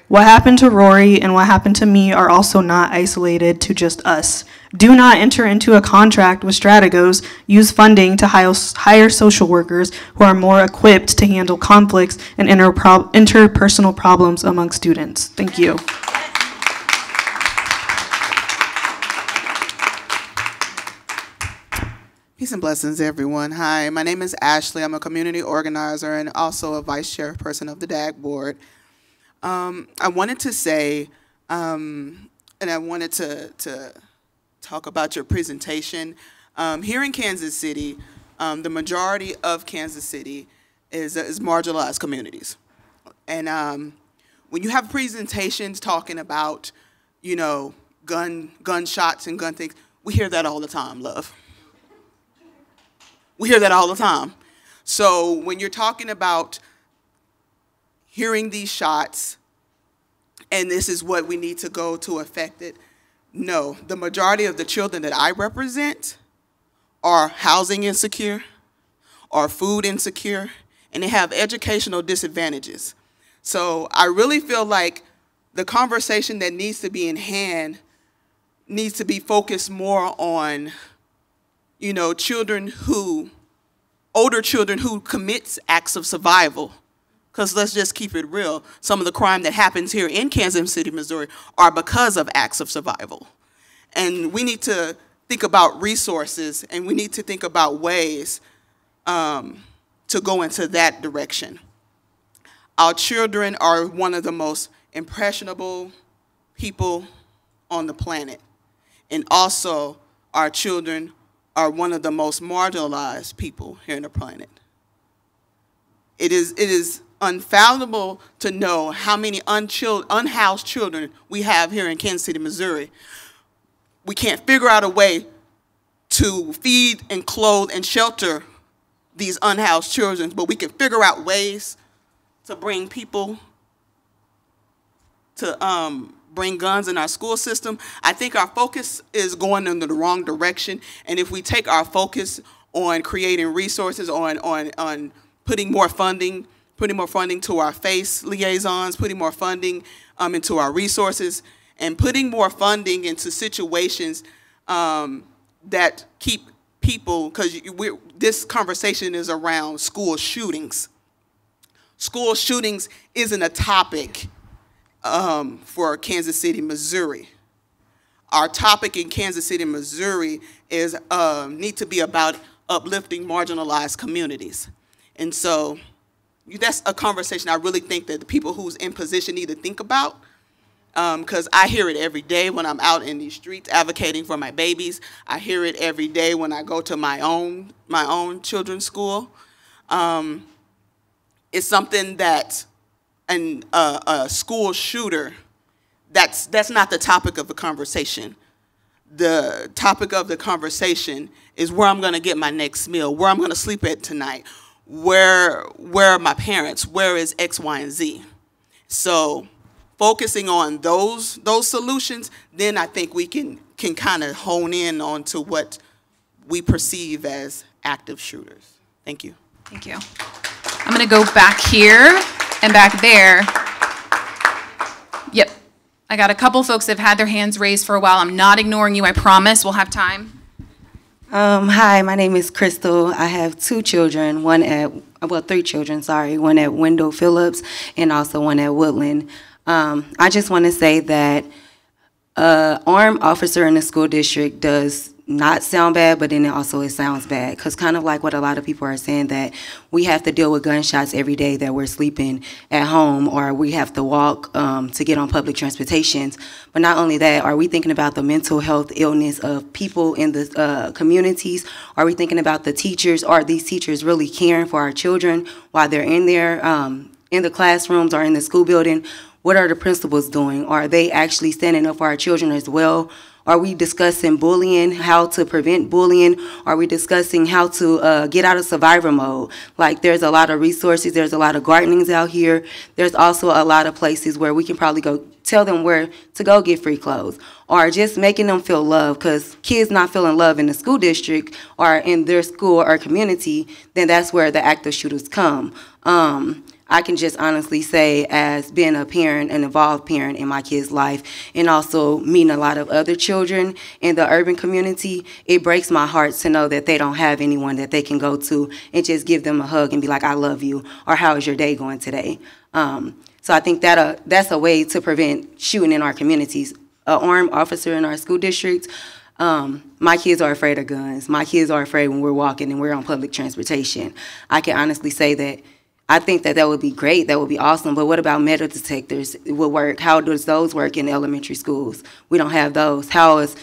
What happened to Rory and what happened to me are also not isolated to just us. Do not enter into a contract with Strategos. Use funding to hire social workers who are more equipped to handle conflicts and interpersonal problems among students. Thank you. Peace and blessings, everyone. Hi, my name is Ashley. I'm a community organizer and also a vice chairperson of the DAG board. I wanted to say, and I wanted to talk about your presentation. Here in Kansas City, the majority of Kansas City is marginalized communities. And when you have presentations talking about, you know, gunshots and gun things, we hear that all the time, love. We hear that all the time. So when you're talking about hearing these shots, and this is what we need to go to affect it, no, the majority of the children that I represent are housing insecure, are food insecure, and they have educational disadvantages. So I really feel like the conversation that needs to be in hand needs to be focused more on, you know, older children who commits acts of survival. Because let's just keep it real. Some of the crime that happens here in Kansas City, Missouri are because of acts of survival. And we need to think about resources, and we need to think about ways to go into that direction. Our children are one of the most impressionable people on the planet. And also, our children are one of the most marginalized people here on the planet. It is unfathomable to know how many unhoused children we have here in Kansas City, Missouri. We can't figure out a way to feed and clothe and shelter these unhoused children, but we can figure out ways to bring people to bring guns in our school system. I think our focus is going in the wrong direction, and if we take our focus on creating resources, on putting more funding to our FACE liaisons, putting more funding into our resources, and putting more funding into situations that keep people, because this conversation is around school shootings. School shootings isn't a topic for Kansas City, Missouri. Our topic in Kansas City, Missouri is need to be about uplifting marginalized communities. And so that's a conversation I really think that the people who's in position need to think about. because I hear it every day when I'm out in these streets advocating for my babies. I hear it every day when I go to my own children's school. It's something that a school shooter, that's not the topic of the conversation. The topic of the conversation is where I'm going to get my next meal, where I'm going to sleep at tonight, where are my parents, where is X, Y, and Z. So focusing on those solutions, then I think we can kind of hone in onto what we perceive as active shooters. Thank you. Thank you. I'm going to go back here and back there. Yep. I got a couple folks that have had their hands raised for a while. I'm not ignoring you, I promise. We'll have time. Hi, my name is Crystal. I have two children, three children, sorry. One at Wendell Phillips and also one at Woodland. I just want to say that armed officer in the school district does not sound bad, but then it sounds bad, because kind of like what a lot of people are saying, that we have to deal with gunshots every day that we're sleeping at home, or we have to walk to get on public transportations. But not only that, are we thinking about the mental health illness of people in the communities? Are we thinking about the teachers? Are these teachers really caring for our children while they're in there, in the classrooms or in the school building? What are the principals doing? Are they actually standing up for our children as well? Are we discussing bullying, how to prevent bullying? Are we discussing how to get out of survivor mode? Like, there's a lot of resources. There's a lot of gardenings out here. There's also a lot of places where we can probably go tell them where to go get free clothes, or just making them feel love, because kids not feeling love in the school district or in their school or community, then that's where the active shooters come. I can just honestly say, as being a parent, an involved parent in my kid's life, and also meeting a lot of other children in the urban community, it breaks my heart to know that they don't have anyone that they can go to and just give them a hug and be like, I love you, or how is your day going today? So I think that that's a way to prevent shooting in our communities. An armed officer in our school district, my kids are afraid of guns. My kids are afraid when we're walking and we're on public transportation. I can honestly say that I think that would be great. That would be awesome. But what about metal detectors? It will work. How does those work in elementary schools? We don't have those. How is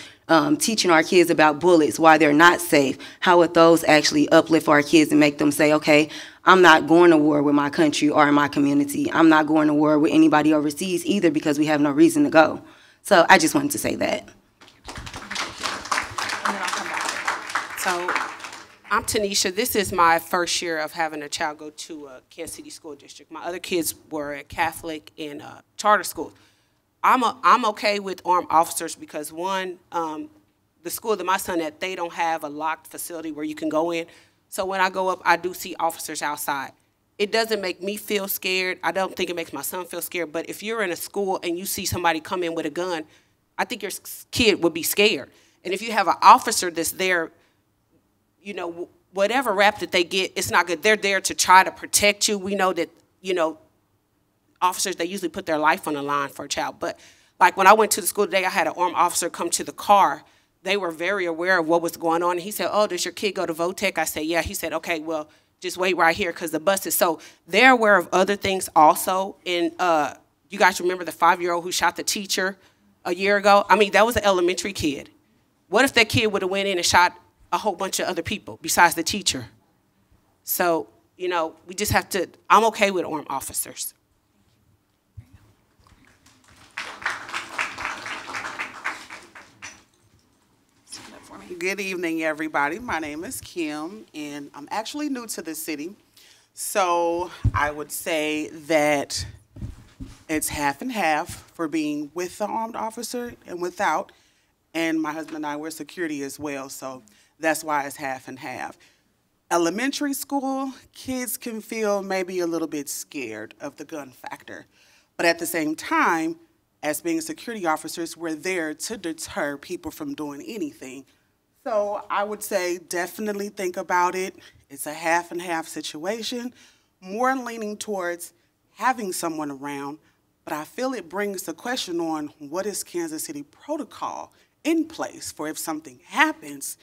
teaching our kids about bullets, why they're not safe? How would those actually uplift our kids and make them say, okay, I'm not going to war with my country or in my community. I'm not going to war with anybody overseas either, because we have no reason to go. So I just wanted to say that. So I'm Tanisha. This is my first year of having a child go to a Kansas City school district. My other kids were at Catholic and charter schools. I'm okay with armed officers because, one, the school that my son at, they don't have a locked facility where you can go in. So when I go up, I do see officers outside. It doesn't make me feel scared. I don't think it makes my son feel scared. But if you're in a school and you see somebody come in with a gun, I think your kid would be scared. And if you have an officer that's there, you know, whatever rap that they get, it's not good. They're there to try to protect you. We know that, you know, officers, they usually put their life on the line for a child. But like when I went to the school today, I had an armed officer come to the car. They were very aware of what was going on. And he said, oh, does your kid go to Votech? I said, yeah. He said, okay, well, just wait right here because the bus is. So they're aware of other things also. And you guys remember the 5-year-old who shot the teacher a year ago? I mean, that was an elementary kid. What if that kid would have went in and shot a whole bunch of other people besides the teacher? So, you know, we just have to, I'm okay with armed officers. Good evening, everybody. My name is Kim, and I'm actually new to the city. So I would say that it's half and half for being with the armed officer and without. And my husband and I, we're security as well, so that's why it's half and half. Elementary school, kids can feel maybe a little bit scared of the gun factor. But at the same time, as being security officers, we're there to deter people from doing anything. So I would say definitely think about it. It's a half and half situation, more leaning towards having someone around, but I feel it brings the question on what is Kansas City protocol in place for if something happens,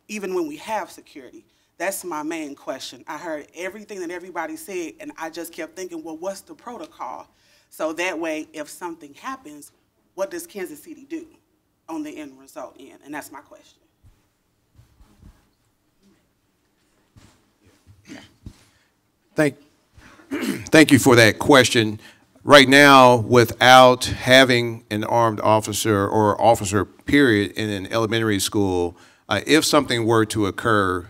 even when we have security. That's my main question. I heard everything that everybody said, and I just kept thinking, well, what's the protocol? So that way, if something happens, what does Kansas City do on the end result end? And that's my question. Thank you for that question. Right now, without having an armed officer or officer period in an elementary school, if something were to occur,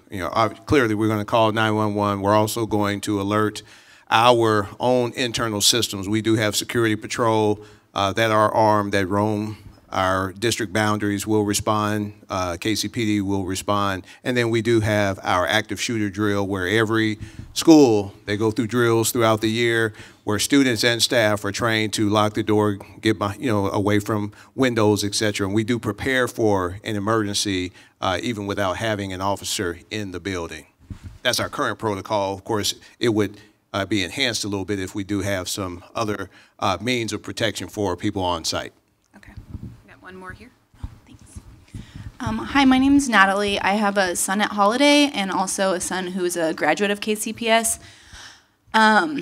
clearly we're going to call 911. We're also going to alert our own internal systems. We do have security patrol that are armed, that roam our district boundaries, will respond. KCPD will respond. And then we do have our active shooter drill, where every school, they go through drills throughout the year where students and staff are trained to lock the door, get away from windows, et cetera. And we do prepare for an emergency even without having an officer in the building. That's our current protocol. Of course, it would be enhanced a little bit if we do have some other means of protection for people on site. One more here. Hi, my name is Natalie. I have a son at Holiday and also a son who is a graduate of KCPS. I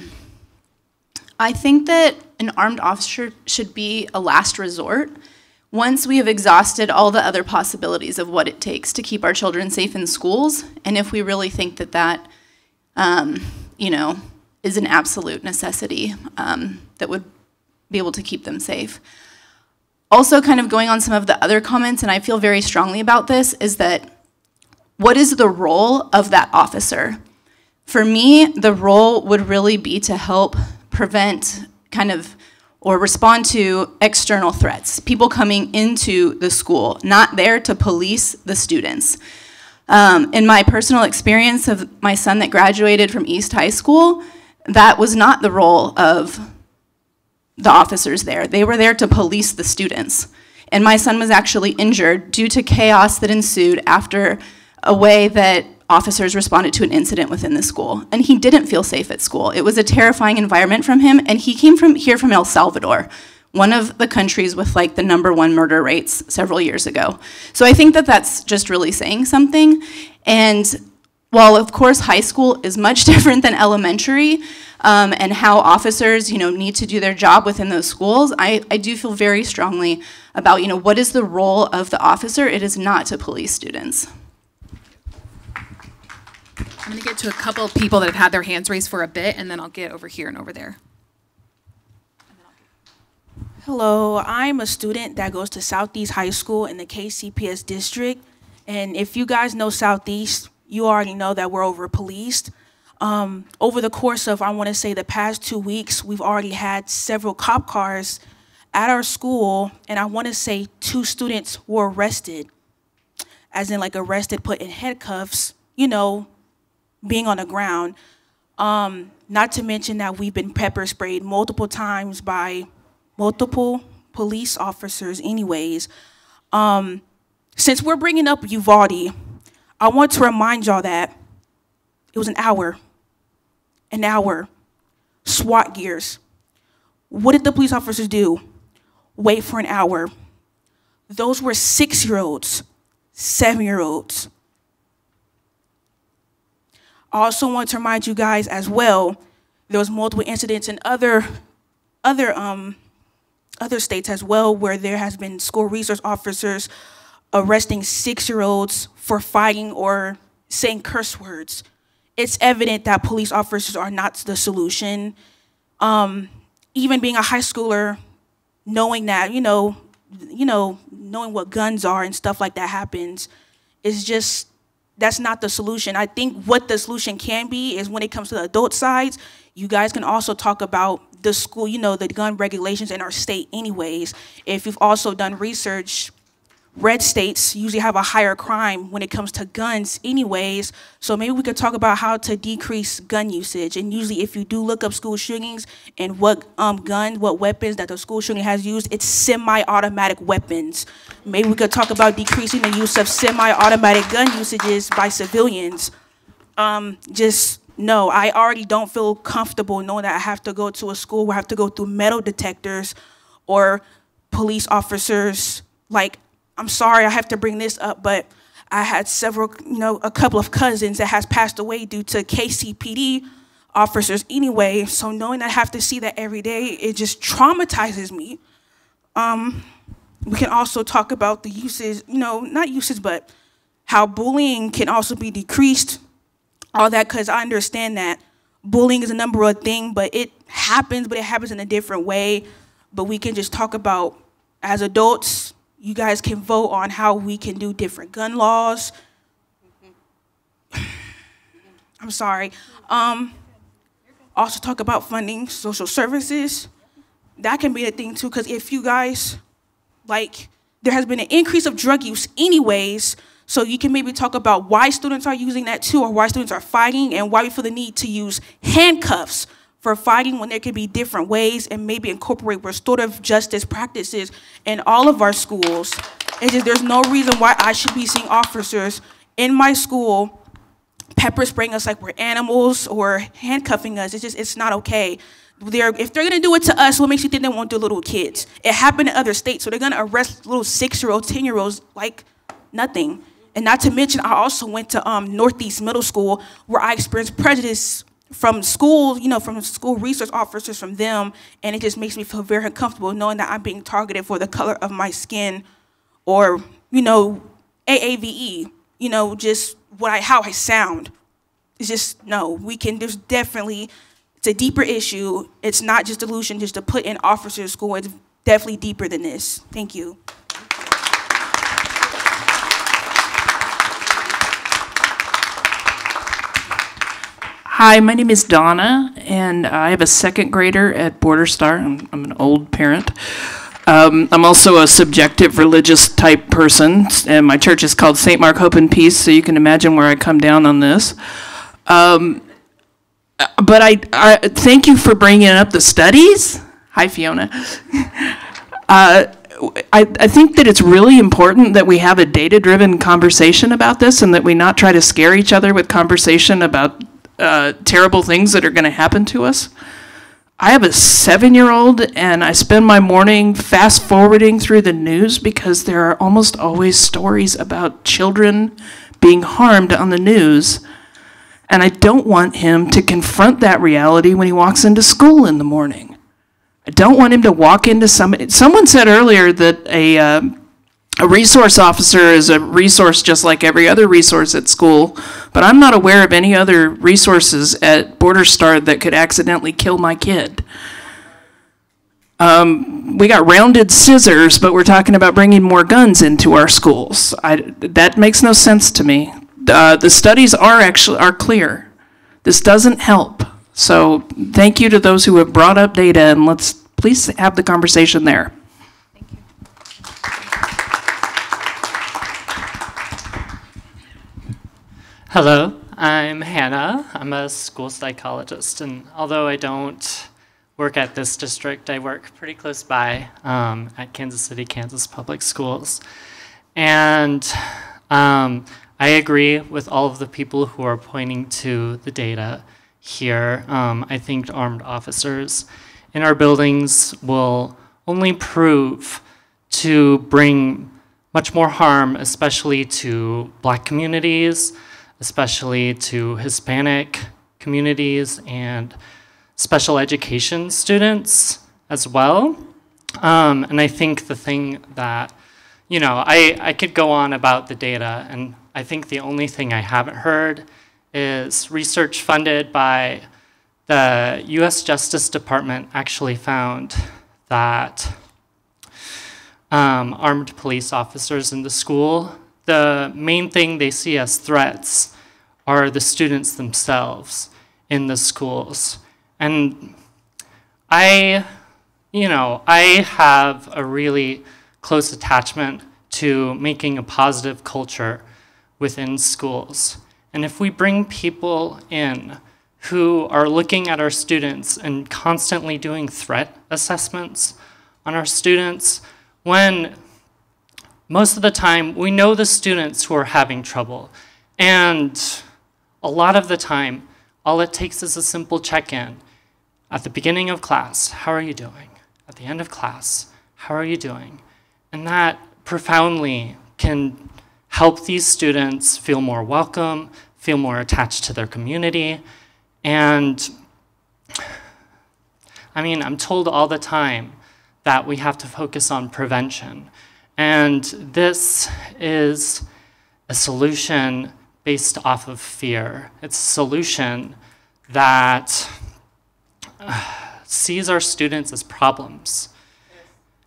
think that an armed officer should be a last resort once we have exhausted all the other possibilities of what it takes to keep our children safe in schools, and if we really think that that, is an absolute necessity that would be able to keep them safe. Also, kind of going on some of the other comments, and I feel very strongly about this, is that what is the role of that officer? For me, the role would really be to help prevent or respond to external threats, people coming into the school, not there to police the students. In my personal experience of my son that graduated from East High School, that was not the role of the officers there. They were there to police the students. And my son was actually injured due to chaos that ensued after a way that officers responded to an incident within the school. And he didn't feel safe at school. It was a terrifying environment from him, and he came here from El Salvador, one of the countries with the #1 murder rates several years ago. So I think that that's just really saying something. And while of course high school is much different than elementary, and how officers, need to do their job within those schools, I do feel very strongly about, what is the role of the officer? It is not to police students. I'm going to get to a couple of people that have had their hands raised for a bit, and then I'll get over here and over there. Hello, I'm a student that goes to Southeast High School in the KCPS district. And if you guys know Southeast, you already know that we're over-policed. Over the course of, I want to say, the past 2 weeks, we've already had several cop cars at our school, and I want to say 2 students were arrested, as in arrested, put in handcuffs, being on the ground. Not to mention that we've been pepper sprayed multiple times by multiple police officers anyways. Since we're bringing up Uvalde, I want to remind y'all that it was an hour, SWAT gears. What did the police officers do? Wait for an hour. Those were 6-year-olds, 7-year-olds. I also want to remind you guys as well, there was multiple incidents in other states as well, where there has been school resource officers arresting 6-year-olds for fighting or saying curse words. It's evident that police officers are not the solution. Even being a high schooler, knowing that, knowing what guns are and stuff like that happens, is just, that's not the solution. I think what the solution can be is when it comes to the adult sides, you guys can also talk about the school, the gun regulations in our state anyways. If you've also done research, red states usually have a higher crime when it comes to guns anyways. So maybe we could talk about how to decrease gun usage. And usually if you do look up school shootings and what weapons that the school shooting has used, it's semi-automatic weapons. Maybe we could talk about decreasing the use of semi-automatic gun usages by civilians. No, I already don't feel comfortable knowing that I have to go to a school where I have to go through metal detectors or police officers. I'm sorry I have to bring this up, but I had a couple of cousins that has passed away due to KCPD officers anyway. So knowing that I have to see that every day, it just traumatizes me. We can also talk about the uses, not uses, but how bullying can also be decreased, all that, because I understand that bullying is a number one thing, but it happens in a different way. But we can just talk about, as adults, you guys can vote on how we can do different gun laws. I'm sorry. Also talk about funding social services. That can be a thing too, because if you guys, there has been an increase of drug use anyways, so you can maybe talk about why students are using that too, or why students are fighting, and why we feel the need to use handcuffs for fighting when there could be different ways, and maybe incorporate restorative justice practices in all of our schools. It's just, there's no reason why I should be seeing officers in my school pepper spraying us like we're animals or handcuffing us. It's not okay. If they're gonna do it to us, what makes you think they won't do little kids? It happened in other states, so they're gonna arrest little 6-year-olds, 10-year-olds like nothing. And not to mention, I also went to Northeast Middle School, where I experienced prejudice from school, from school resource officers, from them, and it just makes me feel very uncomfortable knowing that I'm being targeted for the color of my skin, or AAVE, just how I sound. It's just, no, there's definitely, it's a deeper issue. It's not just delusion just to put in officers in school. It's definitely deeper than this. Thank you. Hi, my name is Donna, and I have a second grader at Border Star. I'm an old parent. I'm also a subjective religious type person, and my church is called St. Mark Hope and Peace, so you can imagine where I come down on this. But I thank you for bringing up the studies. Hi, Fiona. I think that it's really important that we have a data-driven conversation about this, and that we not try to scare each other with conversation about terrible things that are going to happen to us. I have a 7-year-old, and I spend my morning fast-forwarding through the news because there are almost always stories about children being harmed on the news, and I don't want him to confront that reality when he walks into school in the morning. I don't want him to walk into someone said earlier that a resource officer is a resource just like every other resource at school, but I'm not aware of any other resources at Border Star that could accidentally kill my kid. We got rounded scissors, but we're talking about bringing more guns into our schools. That makes no sense to me. The studies are clear. This doesn't help. So thank you to those who have brought up data, and let's please have the conversation there. Hello, I'm Hannah. I'm a school psychologist, and although I don't work at this district, I work pretty close by at Kansas City, Kansas Public Schools. And I agree with all of the people who are pointing to the data here. I think armed officers in our buildings will only prove to bring much more harm, especially to Black communities, especially to Hispanic communities and special education students as well. And I think the thing that, I could go on about the data, and I think the only thing I haven't heard is research funded by the US Justice Department actually found that armed police officers in the school, the main thing they see as threats are the students themselves in the schools. And I have a really close attachment to making a positive culture within schools. And if we bring people in who are looking at our students and constantly doing threat assessments on our students, when most of the time, we know the students who are having trouble. And a lot of the time, all it takes is a simple check-in. At the beginning of class, how are you doing? At the end of class, how are you doing? And that profoundly can help these students feel more welcome, feel more attached to their community. And I'm told all the time that we have to focus on prevention. And this is a solution based off of fear. It's a solution that sees our students as problems.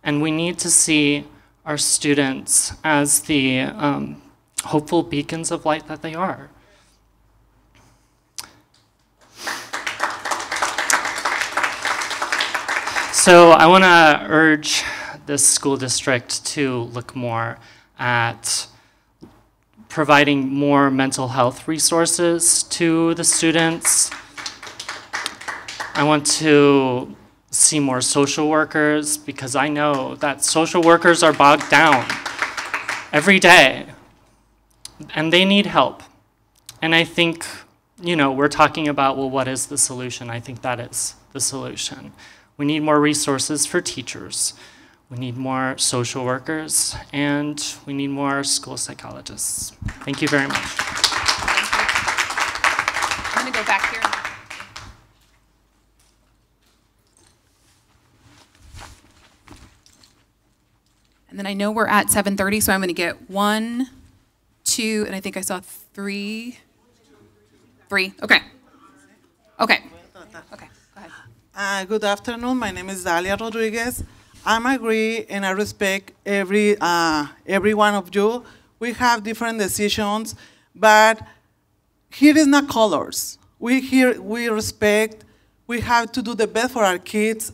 And we need to see our students as the hopeful beacons of light that they are. So I want to urge this school district to look more at providing more mental health resources to the students. I want to see more social workers, because I know that social workers are bogged down every day and they need help. And I think, you know, we're talking about, well, what is the solution? I think that is the solution. We need more resources for teachers. We need more social workers, and we need more school psychologists. Thank you very much. I'm going to go back here. And then I know we're at 7:30, so I'm going to get 1, 2, and I think I saw 3. 3. Okay. Okay. Okay. Go ahead. Good afternoon. My name is Dalia Rodriguez. I agree and I respect every one of you. We have different decisions, but here is not colors. We respect. We have to do the best for our kids,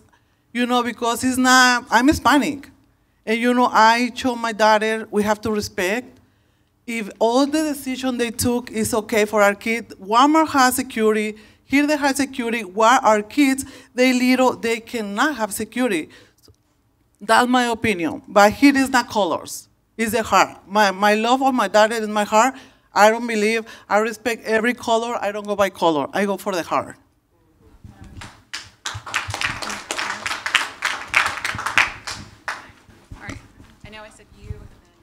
you know, because it's not. I'm Hispanic, and you know, I told my daughter we have to respect. If all the decision they took is okay for our kids, Walmart has security. Here they have security. Why our kids, they cannot have security. That's my opinion. But here is not colors. It's the heart. My love for my daughter is my heart. I don't believe, I respect every color. I don't go by color. I go for the heart. All right. I know I said you and then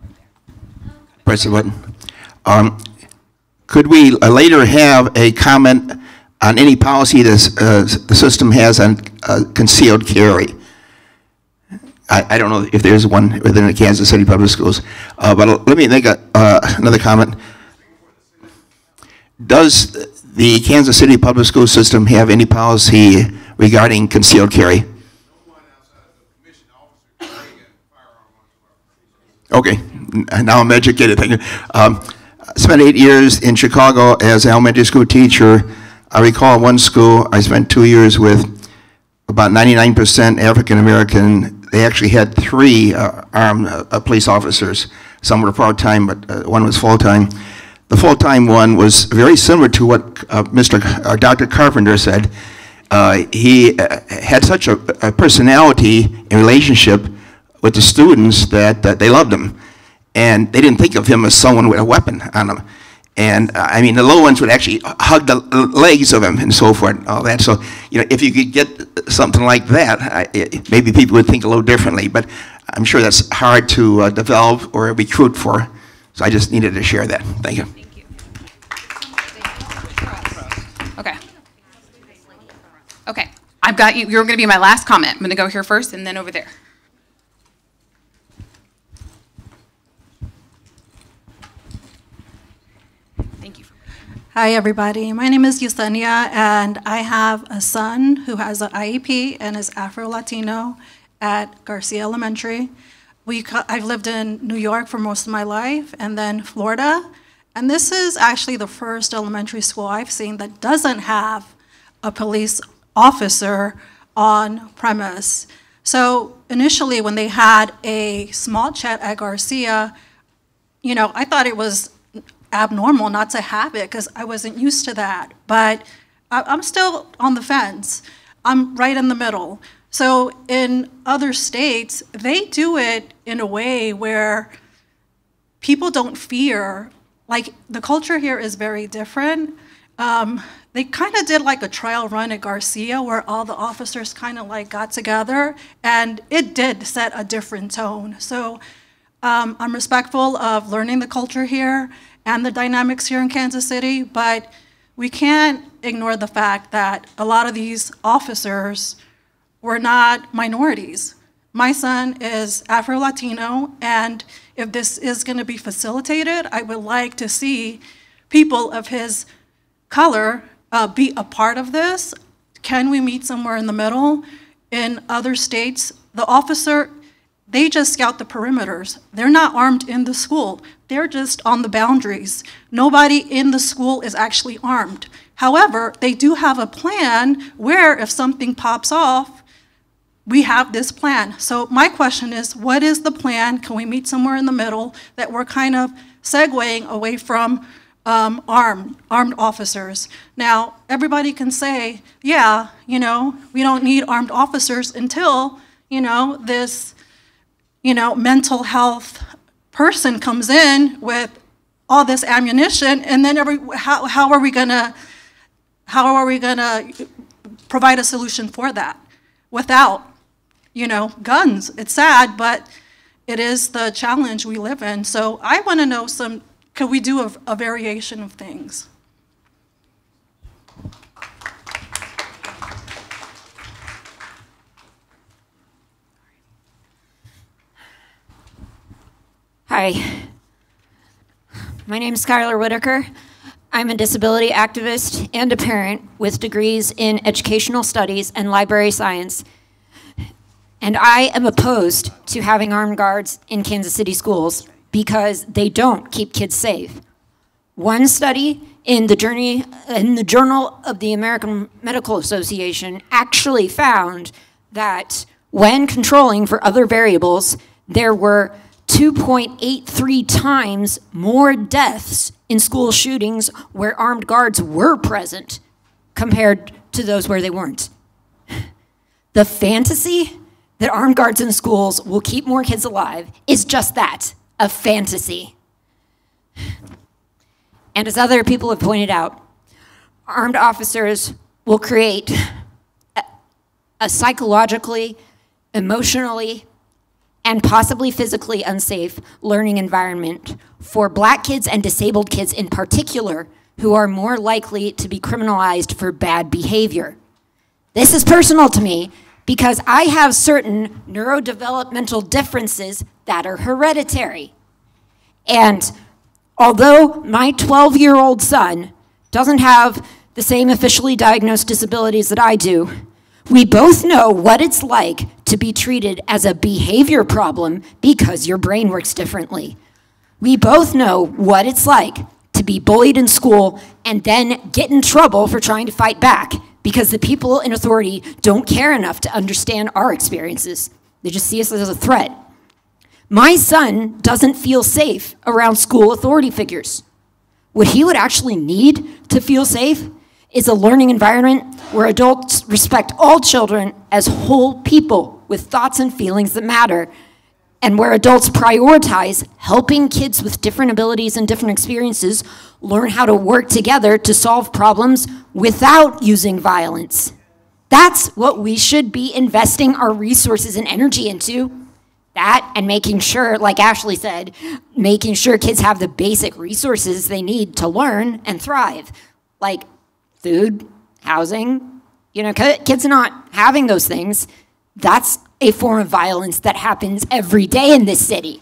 right there. Press the button. Could we later have a comment on any policy the system has on concealed carry? I don't know if there's one within the Kansas City Public Schools, but let me make another comment. Does the Kansas City Public School system have any policy regarding concealed carry? Okay, now I'm educated. Thank you. I spent 8 years in Chicago as an elementary school teacher. I recall one school I spent 2 years with, about 99% African American. They actually had 3 armed police officers. Some were part-time, but one was full-time. The full-time one was very similar to what Dr. Carpenter said. He had such a personality and relationship with the students that they loved him. And they didn't think of him as someone with a weapon on him. And I mean, the little ones would actually hug the legs of him and so forth and all that. So, you know, if you could get something like that, maybe people would think a little differently. But I'm sure that's hard to develop or recruit for. So I just needed to share that. Thank you. Thank you. Okay. Okay. I've got you. You're going to be my last comment. I'm going to go here first and then over there. Hi, everybody. My name is Yesenia, and I have a son who has an IEP and is Afro-Latino at Garcia Elementary. I've lived in New York for most of my life, and then Florida. And this is actually the first elementary school I've seen that doesn't have a police officer on premise. So initially, when they had a small chat at Garcia, you know, I thought it was abnormal not to have it because I wasn't used to that. But I'm still on the fence. I'm right in the middle. So in other states, they do it in a way where people don't fear. Like, the culture here is very different. They kind of did like a trial run at Garcia where all the officers kind of like got together, and it did set a different tone. So I'm respectful of learning the culture here and the dynamics here in Kansas City, but we can't ignore the fact that a lot of these officers were not minorities. My son is Afro-Latino, and if this is going to be facilitated, I would like to see people of his color be a part of this. Can we meet somewhere in the middle? In other states, the officer, they just scout the perimeters. They're not armed in the school. They're just on the boundaries. Nobody in the school is actually armed. However, they do have a plan where if something pops off, we have this plan. So my question is, what is the plan? Can we meet somewhere in the middle that we're kind of segueing away from armed officers? Now, everybody can say, yeah, we don't need armed officers until, this, mental health person comes in with all this ammunition, and then how are we gonna provide a solution for that without, guns? It's sad, but it is the challenge we live in. So I want to know could we do a variation of things? Hi, my name is Skylar Whitaker. I'm a disability activist and a parent with degrees in educational studies and library science. And I am opposed to having armed guards in Kansas City schools because they don't keep kids safe. One study in the Journal of the American Medical Association actually found that when controlling for other variables, there were 2.83 times more deaths in school shootings where armed guards were present compared to those where they weren't. The fantasy that armed guards in schools will keep more kids alive is just that, a fantasy. And as other people have pointed out, armed officers will create a psychologically, emotionally, and possibly physically unsafe learning environment for Black kids and disabled kids in particular, who are more likely to be criminalized for bad behavior. This is personal to me because I have certain neurodevelopmental differences that are hereditary. And although my 12-year-old son doesn't have the same officially diagnosed disabilities that I do, we both know what it's like to be treated as a behavior problem because your brain works differently. We both know what it's like to be bullied in school and then get in trouble for trying to fight back because the people in authority don't care enough to understand our experiences. They just see us as a threat. My son doesn't feel safe around school authority figures. What he would actually need to feel safe is a learning environment where adults respect all children as whole people with thoughts and feelings that matter, and where adults prioritize helping kids with different abilities and different experiences learn how to work together to solve problems without using violence. That's what we should be investing our resources and energy into. That and making sure, like Ashley said, making sure kids have the basic resources they need to learn and thrive, like food, housing. Kids not having those things, that's a form of violence that happens every day in this city.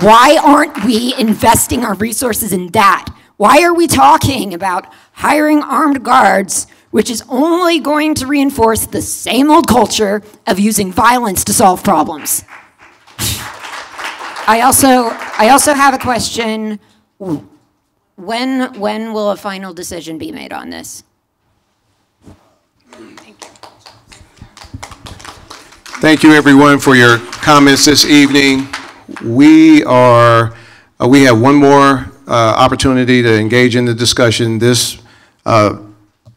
Why aren't we investing our resources in that? Why are we talking about hiring armed guards, which is only going to reinforce the same old culture of using violence to solve problems? I also have a question. When will a final decision be made on this? Thank you, everyone, for your comments this evening. We have one more opportunity to engage in the discussion. This thought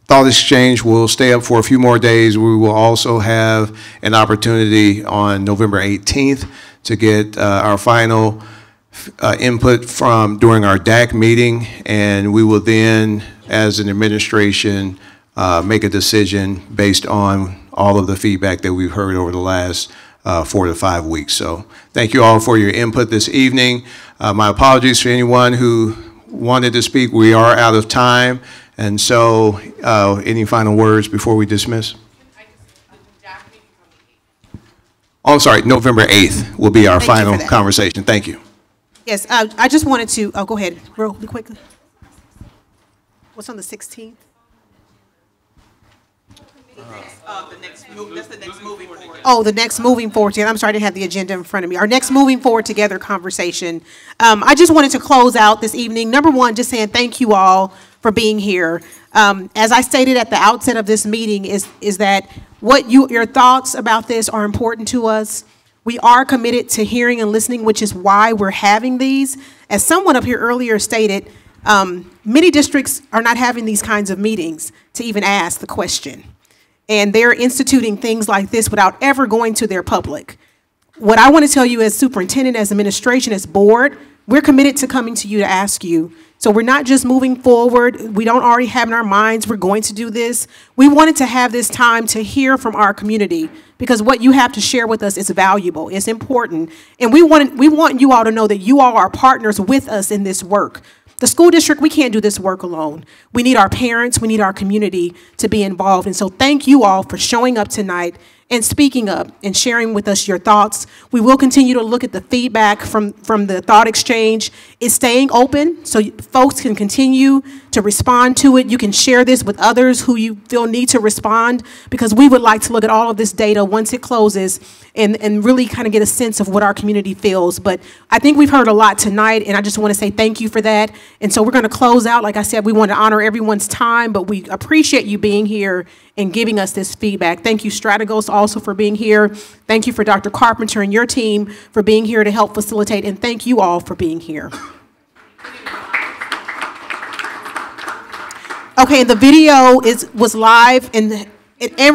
exchange will stay up for a few more days. We will also have an opportunity on November 18th to get our final input during our DAC meeting, and we will then, as an administration, make a decision based on all of the feedback that we've heard over the last 4 to 5 weeks. So thank you all for your input this evening. My apologies to anyone who wanted to speak. We are out of time, and so any final words before we dismiss? Oh, I'm sorry, November 8th will be our Thank you for final that. conversation. Thank you. Yes, I just wanted to, oh, go ahead, real quickly. What's on the 16th? That's the next moving forward. Oh, the next moving forward together. I'm sorry, I didn't have the agenda in front of me. Our next moving forward together conversation. I just wanted to close out this evening. Number one, just saying thank you all for being here. As I stated at the outset of this meeting, is that your thoughts about this are important to us. We are committed to hearing and listening, which is why we're having these. As someone up here earlier stated, many districts are not having these kinds of meetings to even ask the question. And they're instituting things like this without ever going to their public. What I want to tell you as superintendent, as administration, as board, we're committed to coming to you to ask you. So we're not just moving forward. We don't already have in our minds we're going to do this. We wanted to have this time to hear from our community because what you have to share with us is valuable. It's important. And we want you all to know that you all are partners with us in this work. The school district, we can't do this work alone. We need our parents, we need our community to be involved. And so thank you all for showing up tonight and speaking up and sharing with us your thoughts. We will continue to look at the feedback from the thought exchange. It's staying open so folks can continue to respond to it. You can share this with others who you feel need to respond because we would like to look at all of this data once it closes and really kind of get a sense of what our community feels. But I think we've heard a lot tonight and I just want to say thank you for that. And so we're going to close out. Like I said, we want to honor everyone's time, but we appreciate you being here and giving us this feedback. Thank you, Strategos, also for being here. Thank you for Dr. Carpenter and your team for being here to help facilitate, and thank you all for being here. Okay, the video was live and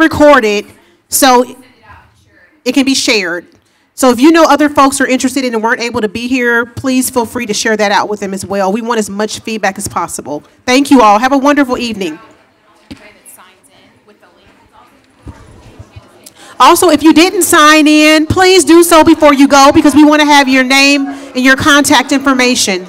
recorded, so it can be shared. So if you know other folks are interested and weren't able to be here, please feel free to share that out with them as well. We want as much feedback as possible. Thank you all. Have a wonderful evening. Also, if you didn't sign in, please do so before you go because we want to have your name and your contact information.